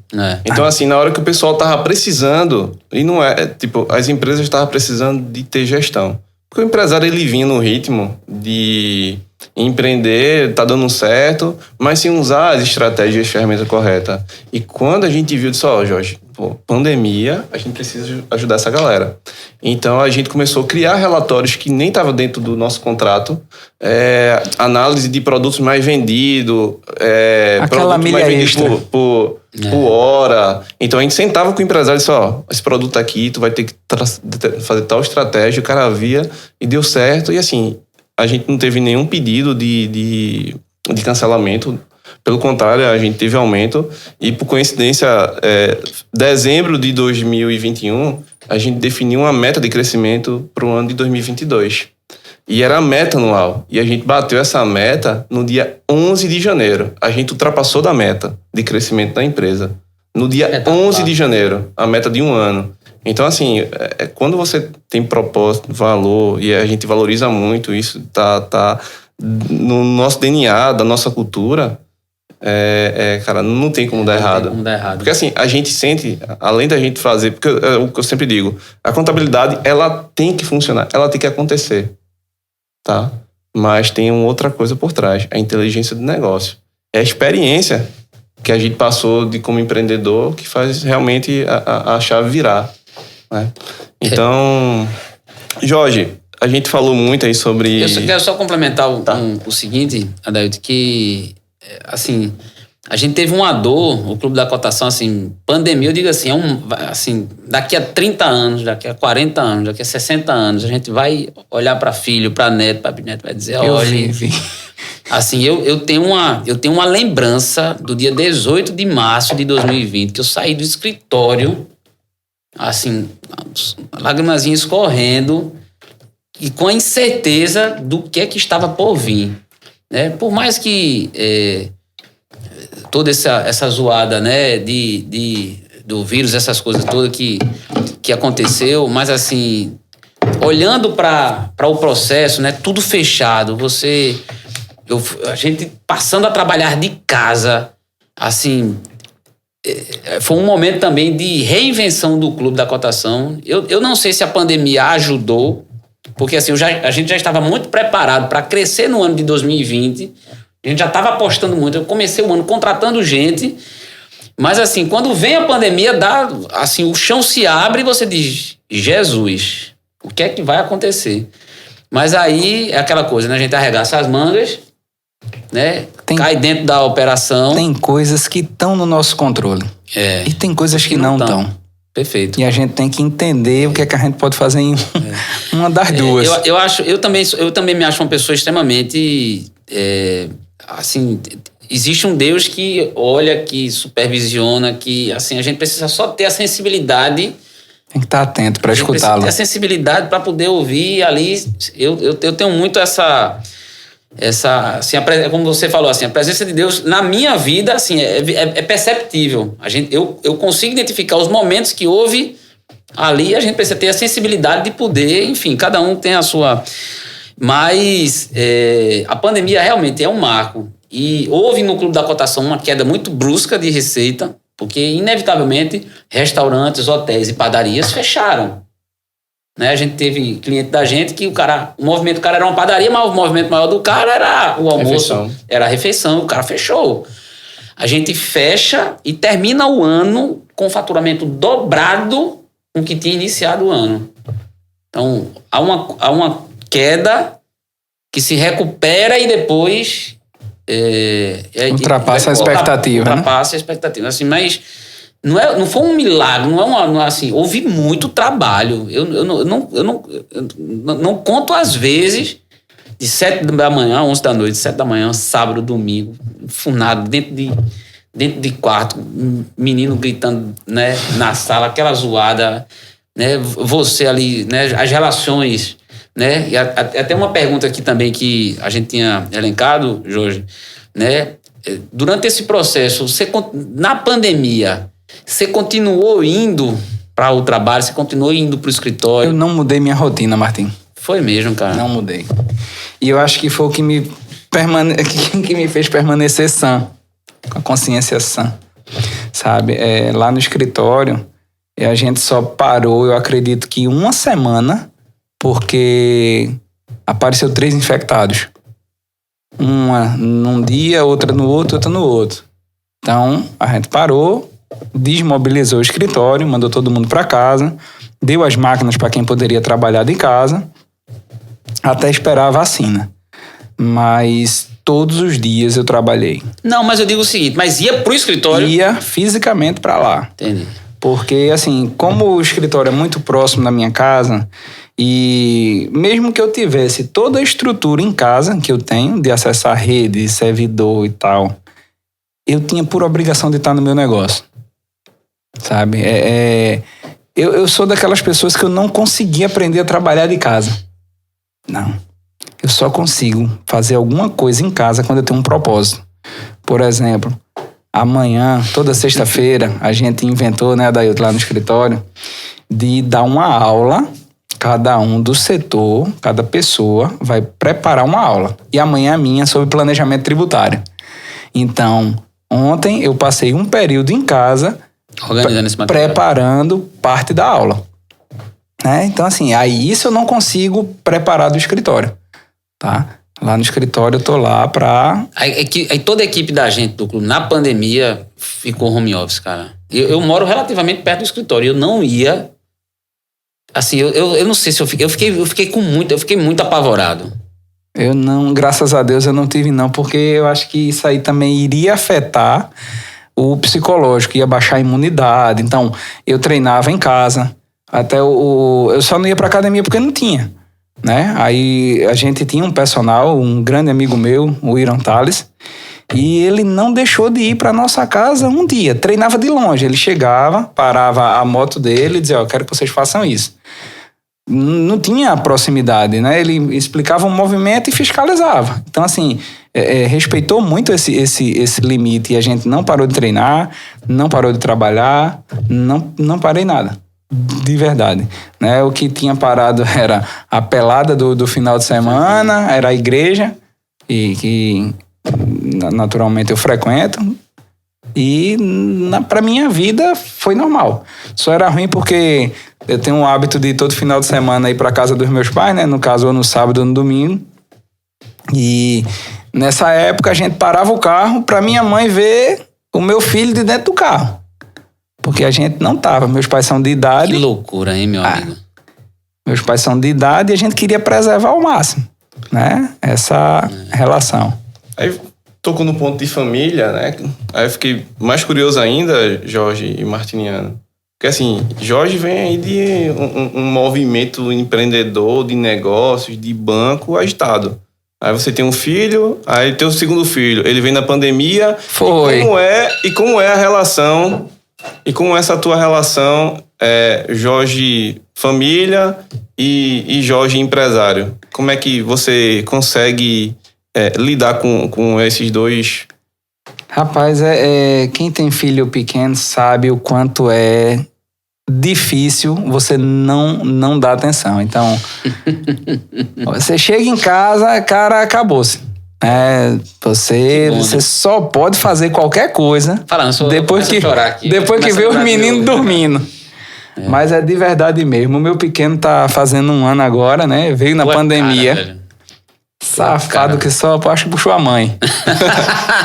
Então, assim, na hora que o pessoal tava precisando, e não tipo, as empresas estavam precisando de ter gestão. Porque o empresário, ele vinha no ritmo de empreender, tá dando certo, mas sem usar as estratégias e as ferramentas corretas. E quando a gente viu, disse, Jorge, pandemia, a gente precisa ajudar essa galera. Então, a gente começou a criar relatórios que nem estavam dentro do nosso contrato, análise de produtos mais vendidos, produto mais vendido por hora. Então, a gente sentava com o empresário e disse, esse produto aqui, tu vai ter que fazer tal estratégia, o cara via e deu certo. E assim, a gente não teve nenhum pedido de cancelamento. Pelo contrário, a gente teve aumento e, por coincidência, dezembro de 2021, a gente definiu uma meta de crescimento para o ano de 2022. E era a meta anual. E a gente bateu essa meta no dia 11 de janeiro. A gente ultrapassou da meta de crescimento da empresa. No dia 11 de janeiro, a meta de um ano. Então, assim, quando você tem propósito, valor, e a gente valoriza muito isso, tá no nosso DNA, da nossa cultura... cara, não tem como dar errado. Porque assim, a gente sente, além da gente fazer, porque é o que eu sempre digo, a contabilidade, ela tem que funcionar, ela tem que acontecer, tá? Mas tem uma outra coisa por trás, a inteligência do negócio. É a experiência que a gente passou de como empreendedor que faz realmente a chave virar, né? Então, Jorge, a gente falou muito aí sobre... Eu quero só complementar o seguinte, Adailton, que... assim, a gente teve uma dor, o Clube da Cotação, assim, pandemia, eu digo assim, assim, daqui a 30 anos, daqui a 40 anos, daqui a 60 anos, a gente vai olhar para filho, para neto, para bisneto, vai dizer, olha, assim, eu tenho uma lembrança do dia 18 de março de 2020, que eu saí do escritório, assim, lágrimazinhas escorrendo, e com a incerteza do que estava por vir. Por mais que toda essa zoada, né, do vírus, essas coisas todas que aconteceu, mas assim, olhando para o processo, né, tudo fechado, você A gente passando a trabalhar de casa, assim, foi um momento também de reinvenção do Clube da Cotação. Eu não sei se a pandemia ajudou, porque assim, a gente já estava muito preparado para crescer no ano de 2020. A gente já estava apostando muito. Eu comecei o ano contratando gente, mas assim, quando vem a pandemia, assim, o chão se abre e você diz, Jesus, o que é que vai acontecer? Mas aí é aquela coisa, né? A gente arregaça as mangas, né? Cai dentro da operação. Tem coisas que estão no nosso controle. E tem coisas que não estão. Perfeito. E a gente tem que entender o que é que a gente pode fazer em uma das duas. Eu também me acho uma pessoa extremamente... assim, existe um Deus que olha, que supervisiona, que assim, a gente precisa só ter a sensibilidade... Tem que estar atento para escutá-lo. Ter a sensibilidade para poder ouvir ali. Eu tenho muito essa assim, como você falou, assim, a presença de Deus na minha vida, assim, é perceptível. Eu consigo identificar os momentos que houve ali. A gente precisa ter a sensibilidade de poder, enfim, cada um tem a sua. Mas a pandemia realmente é um marco. E houve no Clube da Cotação uma queda muito brusca de receita, porque, inevitavelmente, restaurantes, hotéis e padarias fecharam. Né? A gente teve cliente da gente que o movimento do cara era uma padaria, mas o movimento maior do cara era o almoço, era a refeição, o cara fechou. A gente fecha e termina o ano com faturamento dobrado com o que tinha iniciado o ano. Então, há uma queda que se recupera e depois... ultrapassa a expectativa, Ultrapassa a expectativa. Assim, mas não foi um milagre, não é assim, houve muito trabalho. Eu não conto às vezes de 7 da manhã, 11 da noite, 7 da manhã, sábado, domingo, funado, dentro de quarto, menino gritando, né, na sala, aquela zoada, né, você ali, né, as relações, né, e até uma pergunta aqui também que a gente tinha elencado, Jorge, né, durante esse processo, na pandemia, você continuou indo para o trabalho, você continuou indo para o escritório? Eu não mudei minha rotina, Martim. Foi mesmo, cara? Não mudei. E eu acho que foi o que me fez permanecer sã, com a consciência sã, sabe? Lá no escritório, a gente só parou, eu acredito que uma semana, porque apareceu 3 infectados. Uma num dia, outra no outro, outra no outro. Então, a gente parou, desmobilizou o escritório, mandou todo mundo para casa, deu as máquinas para quem poderia trabalhar de casa, até esperar a vacina. Mas todos os dias eu trabalhei. Não, mas eu digo o seguinte, mas ia pro escritório? Ia fisicamente para lá. Entendi. Porque, assim, como o escritório é muito próximo da minha casa, e mesmo que eu tivesse toda a estrutura em casa que eu tenho, de acessar rede, servidor e tal, eu tinha por obrigação de estar no meu negócio. Sabe? Eu sou daquelas pessoas que eu não consegui aprender a trabalhar de casa. Não. Eu só consigo fazer alguma coisa em casa quando eu tenho um propósito. Por exemplo, amanhã, toda sexta-feira, a gente inventou, né, Adailton, lá no escritório, de dar uma aula, cada um do setor, cada pessoa vai preparar uma aula. E amanhã a minha sobre planejamento tributário. Então, ontem eu passei um período em casa organizando esse material, preparando parte da aula. Então, assim, aí isso eu não consigo preparar do escritório, tá? Lá no escritório eu tô lá pra... Aí toda a equipe da gente do clube, na pandemia, ficou home office, cara. Eu moro relativamente perto do escritório. Eu não ia... Assim, eu não sei se eu fiquei muito apavorado. Eu não, graças a Deus eu não tive não, porque eu acho que isso aí também iria afetar o psicológico, ia baixar a imunidade. Então, eu treinava em casa. Até eu só não ia pra academia porque não tinha, né? Aí a gente tinha um personal, um grande amigo meu, o Irã Tales, e ele não deixou de ir pra nossa casa um dia. Treinava de longe. Ele chegava, parava a moto dele e dizia, eu quero que vocês façam isso. Não tinha proximidade, né? Ele explicava o movimento e fiscalizava. Então, assim, respeitou muito esse limite e a gente não parou de treinar, não parou de trabalhar, não parei nada. De verdade, né? O que tinha parado era a pelada do final de semana, era a igreja, e que naturalmente eu frequento. E para minha vida foi normal. Só era ruim porque eu tenho o hábito de todo final de semana ir para casa dos meus pais, né? No caso, ou no sábado ou no domingo. E nessa época a gente parava o carro para minha mãe ver o meu filho de dentro do carro. Porque a gente não tava. Meus pais são de idade. Que loucura, hein, meu amigo? Meus pais são de idade e a gente queria preservar ao máximo, né? Essa relação. Aí tocou no ponto de família, né? Aí eu fiquei mais curioso ainda, Jorge e Martiniano. Porque assim, Jorge vem aí de um movimento empreendedor, de negócios, de banco agitado. Aí você tem um filho, aí tem o segundo filho. Ele vem na pandemia. Foi. E como é a relação? E como é essa tua relação, Jorge família e Jorge empresário? Como é que você consegue lidar com esses dois? Rapaz, quem tem filho pequeno sabe o quanto é difícil você não dar atenção. Então, você chega em casa, cara, acabou-se. Você só pode fazer qualquer coisa depois que vê os meninos dormindo. Mas é de verdade mesmo. O meu pequeno tá fazendo 1 ano agora, né? Veio na pandemia. Cara, safado que só acho que puxou a mãe.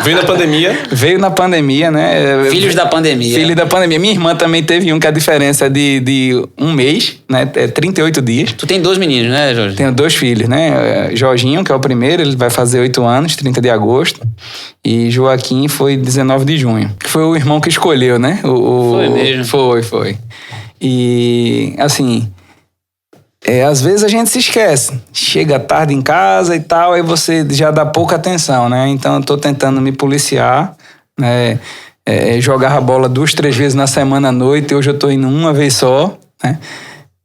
Veio na pandemia? Veio na pandemia, né? Filhos da pandemia. Filho da pandemia. Minha irmã também teve um, que a diferença é de 1 mês, né? 38 dias. Tu tem 2 meninos, né, Jorge? Tenho 2 filhos, né? Jorginho, que é o primeiro, ele vai fazer 8 anos, 30 de agosto. E Joaquim foi 19 de junho. Que foi o irmão que escolheu, né? Foi mesmo? Foi. E, assim, às vezes a gente se esquece. Chega tarde em casa e tal, aí você já dá pouca atenção, né? Então eu tô tentando me policiar, né? Jogar a bola 2, 3 vezes na semana à noite. Hoje eu tô indo 1 vez só, né?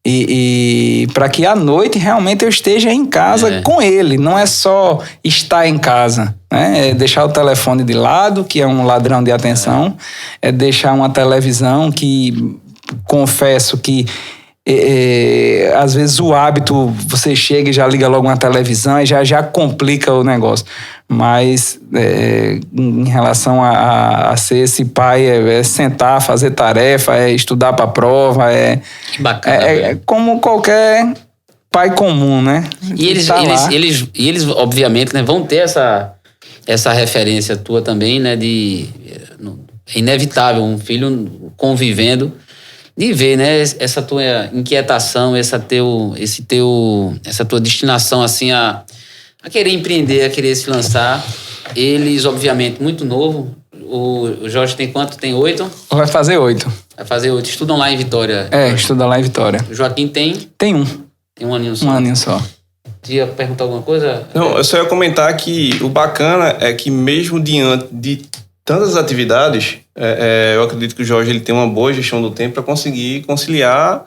E para que à noite realmente eu esteja em casa com ele. Não é só estar em casa, né? É deixar o telefone de lado, que é um ladrão de atenção. É deixar uma televisão que, confesso que às vezes o hábito, você chega e já liga logo uma televisão e já complica o negócio. Mas em relação a ser esse pai, sentar, fazer tarefa, estudar para a prova, que bacana, como qualquer pai comum, né? E eles obviamente, né, vão ter essa referência tua também, né? É inevitável um filho convivendo, de ver, né, essa tua inquietação, essa tua destinação assim a querer empreender, a querer se lançar. Eles, obviamente, muito novo. O Jorge tem quanto? Tem 8? Vai fazer 8. Vai fazer 8. Estudam lá em Vitória. Estuda lá em Vitória. O Joaquim tem? Tem 1. Tem 1 aninho só. 1 aninho só. Você ia perguntar alguma coisa? Não, eu só ia comentar que o bacana é que mesmo diante de tantas atividades, eu acredito que o Jorge ele tem uma boa gestão do tempo para conseguir conciliar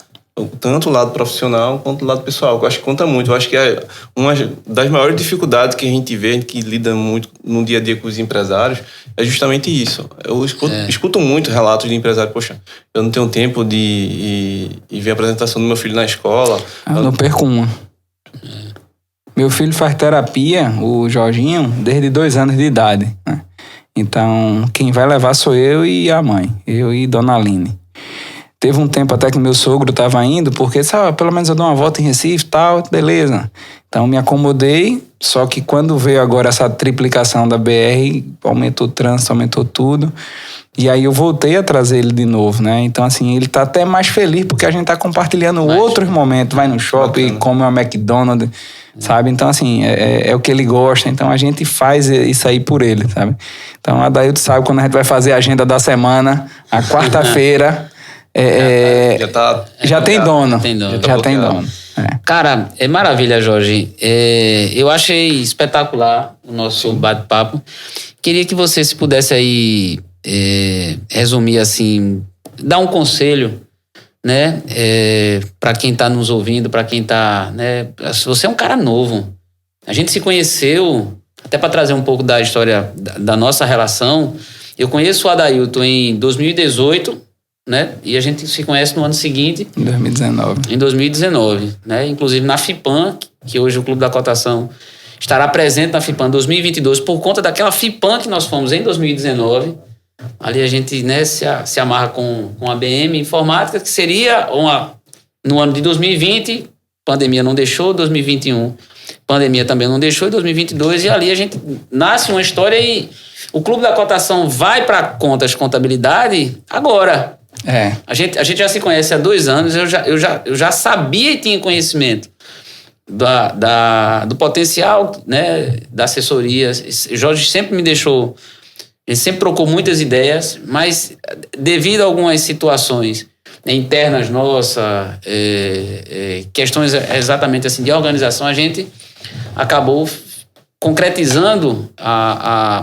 tanto o lado profissional quanto o lado pessoal. Eu acho que conta muito. Eu acho que é uma das maiores dificuldades que a gente vê, que lida muito no dia a dia com os empresários, é justamente isso. Eu escuto muito relatos de empresários. Poxa, eu não tenho tempo de ir ver a apresentação do meu filho na escola. Eu não perco uma. Meu filho faz terapia, o Jorginho, desde 2 anos de idade, né? Então, quem vai levar sou eu e a mãe. Eu e Dona Aline. Teve um tempo até que meu sogro estava indo, porque, sabe, pelo menos eu dou uma volta em Recife e tal, beleza. Então, me acomodei, só que quando veio agora essa triplicação da BR, aumentou o trânsito, aumentou tudo. E aí eu voltei a trazer ele de novo, né? Então, assim, ele tá até mais feliz porque a gente tá compartilhando outros momentos. Vai no shopping, come uma McDonald's, sabe? Então, assim, é o que ele gosta. Então, a gente faz isso aí por ele, sabe? Então, a Dailton sabe quando a gente vai fazer a agenda da semana, a quarta-feira... Já tem dono. Já tem dono. Cara, é maravilha, Jorge. Eu achei espetacular o nosso bate-papo. Queria que você, se pudesse aí resumir assim, dar um conselho, né, para quem está nos ouvindo, para quem está, né, você é um cara novo. A gente se conheceu, até para trazer um pouco da história da nossa relação. Eu conheço o Adailton em 2018, né? E a gente se conhece no ano seguinte. Em 2019. Né? Inclusive na FIPAM, que hoje o Clube da Cotação estará presente na FIPAM 2022 por conta daquela FIPAM que nós fomos em 2019. Ali a gente, né, se amarra com a BM Informática, que seria no ano de 2020, pandemia não deixou, 2021, pandemia também não deixou, e 2022, e ali a gente nasce uma história e o Clube da Cotação vai para Contas Contabilidade agora. A gente já se conhece há 2 anos, eu já sabia e tinha conhecimento do potencial, né, da assessoria. Jorge sempre me deixou, ele sempre trocou muitas ideias, mas devido a algumas situações internas nossas, questões exatamente assim de organização, a gente acabou concretizando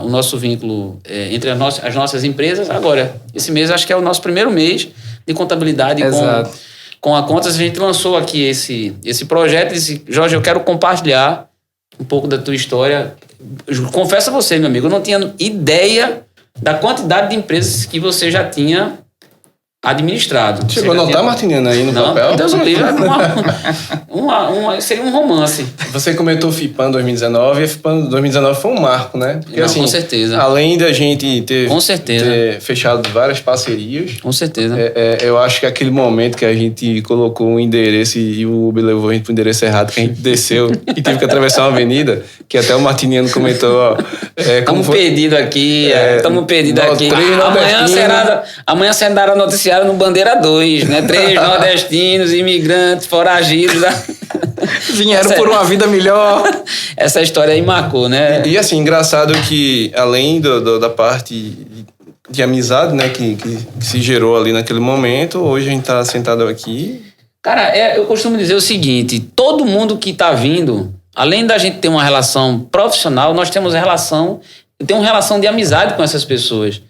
o nosso vínculo entre as nossas empresas. Agora, esse mês acho que é o nosso primeiro mês de contabilidade com a Contas. A gente lançou aqui esse projeto e disse: Jorge, eu quero compartilhar um pouco da tua história. Eu confesso a você, meu amigo, eu não tinha ideia da quantidade de empresas que você já tinha administrado. Chegou a notar, Martiniano, aí no papel? Não, Deus o livre, seria um romance. Você comentou FIPAM 2019, e a FIPAM 2019 foi um marco, né? Porque, não, com certeza. Além da gente ter fechado várias parcerias, com certeza. Eu acho que aquele momento que a gente colocou um endereço e o Uber levou a gente pro endereço errado, que a gente desceu e teve que atravessar uma avenida, que até o Martiniano comentou, ó... Estamos perdidos aqui, estamos perdidos aqui. Amanhã será noticiado no Bandeira 2, né? 3 nordestinos, imigrantes, foragidos. Vieram por uma vida melhor. Essa história aí marcou, né? E assim, engraçado que além da parte de amizade, né, que se gerou ali naquele momento, hoje a gente tá sentado aqui. Cara, eu costumo dizer o seguinte: todo mundo que tá vindo, além da gente ter uma relação profissional, nós temos uma relação de amizade com essas pessoas.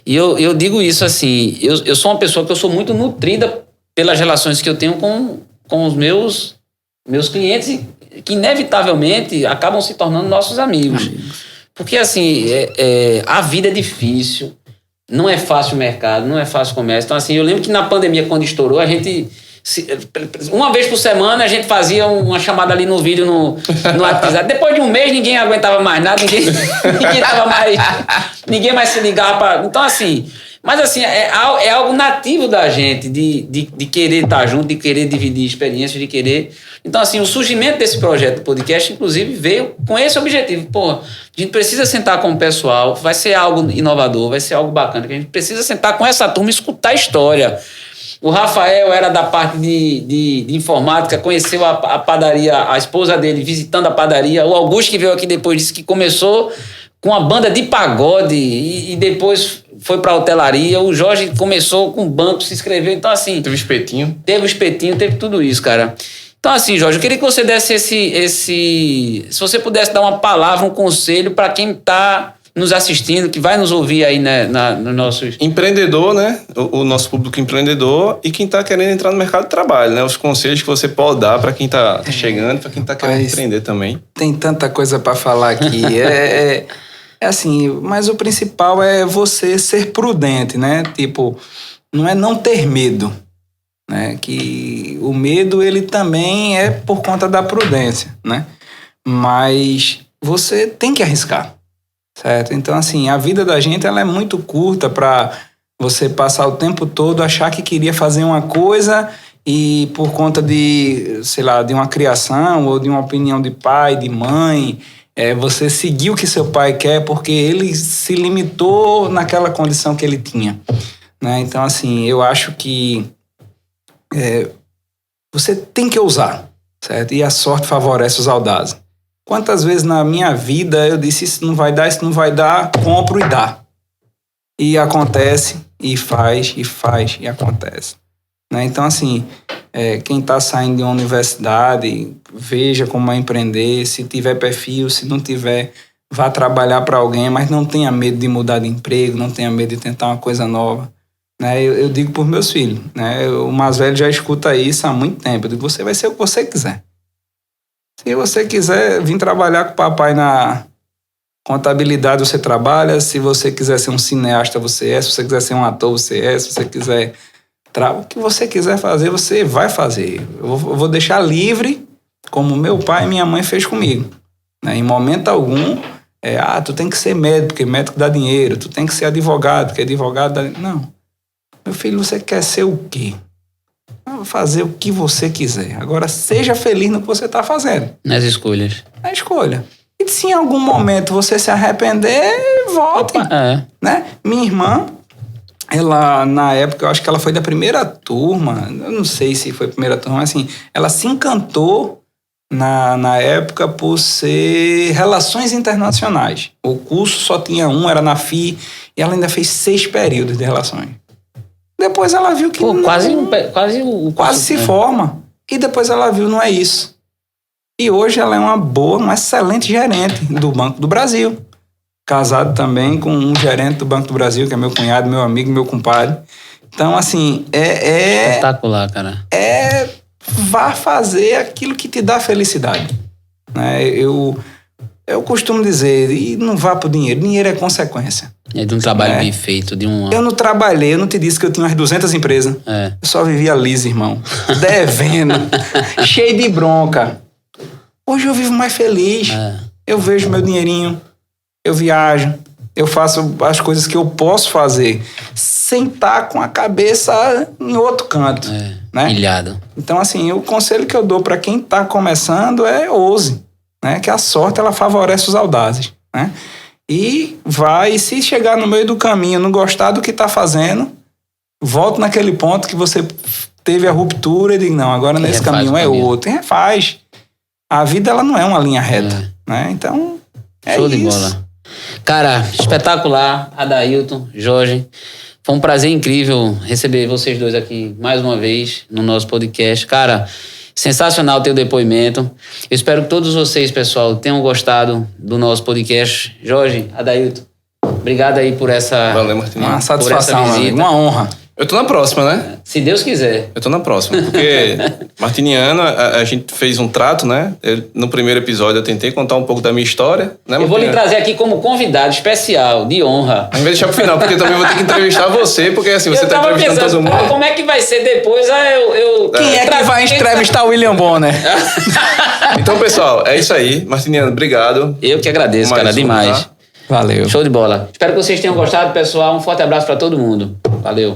E eu digo isso assim, eu sou uma pessoa que eu sou muito nutrida pelas relações que eu tenho com os meus clientes, que inevitavelmente acabam se tornando nossos amigos. Porque assim, a vida é difícil, não é fácil o mercado, não é fácil o comércio. Então assim, eu lembro que na pandemia, quando estourou, a gente... uma vez por semana a gente fazia uma chamada ali no vídeo no WhatsApp. Depois de um mês ninguém aguentava mais nada, ninguém mais se ligava para... Então assim, mas assim, é algo nativo da gente de querer estar junto, de querer dividir experiências, de querer... Então assim, o surgimento desse projeto do podcast inclusive veio com esse objetivo. Pô, a gente precisa sentar com o pessoal, vai ser algo inovador, vai ser algo bacana, que a gente precisa sentar com essa turma e escutar a história. O Rafael era da parte de informática, conheceu a padaria, a esposa dele visitando a padaria. O Augusto, que veio aqui depois, disse que começou com a banda de pagode e depois foi para a hotelaria. O Jorge começou com banco, se inscreveu. Então, assim... Teve o espetinho, teve tudo isso, cara. Então, assim, Jorge, eu queria que você desse se você pudesse dar uma palavra, um conselho para quem está nos assistindo, que vai nos ouvir aí, né, nos nossos... Empreendedor, né? O nosso público empreendedor e quem está querendo entrar no mercado de trabalho, né? Os conselhos que você pode dar para quem está chegando, para quem está querendo empreender também. Tem tanta coisa para falar aqui. É assim, mas o principal é você ser prudente, né? Tipo, não é não ter medo, né? Que o medo, ele também é por conta da prudência, né? Mas você tem que arriscar. Certo? Então, assim, a vida da gente ela é muito curta para você passar o tempo todo achar que queria fazer uma coisa e por conta de, sei lá, de uma criação ou de uma opinião de pai, de mãe, você seguir o que seu pai quer porque ele se limitou naquela condição que ele tinha, né? Então, assim, eu acho que você tem que ousar, certo? E a sorte favorece os audazes. Quantas vezes na minha vida eu disse isso não vai dar, compro e dá. E acontece, e faz, e acontece. Né? Então, assim, quem está saindo de uma universidade, veja como é empreender, se tiver perfil, se não tiver, vá trabalhar para alguém, mas não tenha medo de mudar de emprego, não tenha medo de tentar uma coisa nova. Né? Eu digo para os meus filhos, né? O mais velho já escuta isso há muito tempo, eu digo, você vai ser o que você quiser. Se você quiser vir trabalhar com o papai na contabilidade, você trabalha. Se você quiser ser um cineasta, você é. Se você quiser ser um ator, você é. Se você quiser... O que você quiser fazer, você vai fazer. Eu vou deixar livre, como meu pai e minha mãe fez comigo. né? Em momento algum, tu tem que ser médico, porque médico dá dinheiro. Tu tem que ser advogado, porque advogado dá... Não. Meu filho, você quer ser o quê? Fazer o que você quiser. Agora, seja feliz no que você está fazendo. Nas escolhas. Na escolha. E se em algum momento você se arrepender, volte. Né? Minha irmã, ela, na época, eu acho que ela foi da primeira turma, eu não sei se foi a primeira turma, mas assim, ela se encantou na época por ser Relações Internacionais. O curso só tinha um, era na FI, e ela ainda fez 6 períodos de Relações. Depois ela viu que quase se forma. E depois ela viu, não é isso. E hoje ela é uma excelente gerente do Banco do Brasil. Casado também com um gerente do Banco do Brasil, que é meu cunhado, meu amigo, meu compadre. Então, assim, espetacular, cara. Vá fazer aquilo que te dá felicidade. Né? Eu costumo dizer, e não vá pro dinheiro. Dinheiro é consequência. É de um trabalho bem feito, de um... Eu não trabalhei, eu não te disse que eu tinha umas 200 empresas. Eu só vivia liso, irmão. Devendo. Cheio de bronca. Hoje eu vivo mais feliz. Eu vejo meu dinheirinho. Eu viajo. Eu faço as coisas que eu posso fazer. Sem estar com a cabeça em outro canto. Né? Ilhado. Então, assim, o conselho que eu dou para quem está começando é ouse. Né? Que a sorte, ela favorece os audazes. Né? E vai, se chegar no meio do caminho, não gostar do que está fazendo, volta naquele ponto que você teve a ruptura e diga, não, agora nesse caminho é outro. E refaz. A vida, ela não é uma linha reta. Né? Então, show de bola. Cara, espetacular, Adailton, Jorge. Foi um prazer incrível receber vocês dois aqui mais uma vez no nosso podcast. Cara, sensacional o teu depoimento. Eu espero que todos vocês, pessoal, tenham gostado do nosso podcast. Jorge, Adailton, obrigado aí por essa... Valeu, Martinho. Uma satisfação, uma honra. Eu tô na próxima, né? Se Deus quiser. Eu tô na próxima, porque Martiniano, a gente fez um trato, né? No primeiro episódio eu tentei contar um pouco da minha história, né? Eu vou lhe trazer aqui como convidado especial, de honra. Ao invés de deixar pro final, porque eu também vou ter que entrevistar você, porque assim, você tá entrevistando todo mundo. Como é que vai ser depois? Quem é que vai entrevistar o William Bonner? Então, pessoal, é isso aí. Martiniano, obrigado. Eu que agradeço, cara, demais. Valeu. Show de bola. Espero que vocês tenham gostado, pessoal. Um forte abraço para todo mundo. Valeu.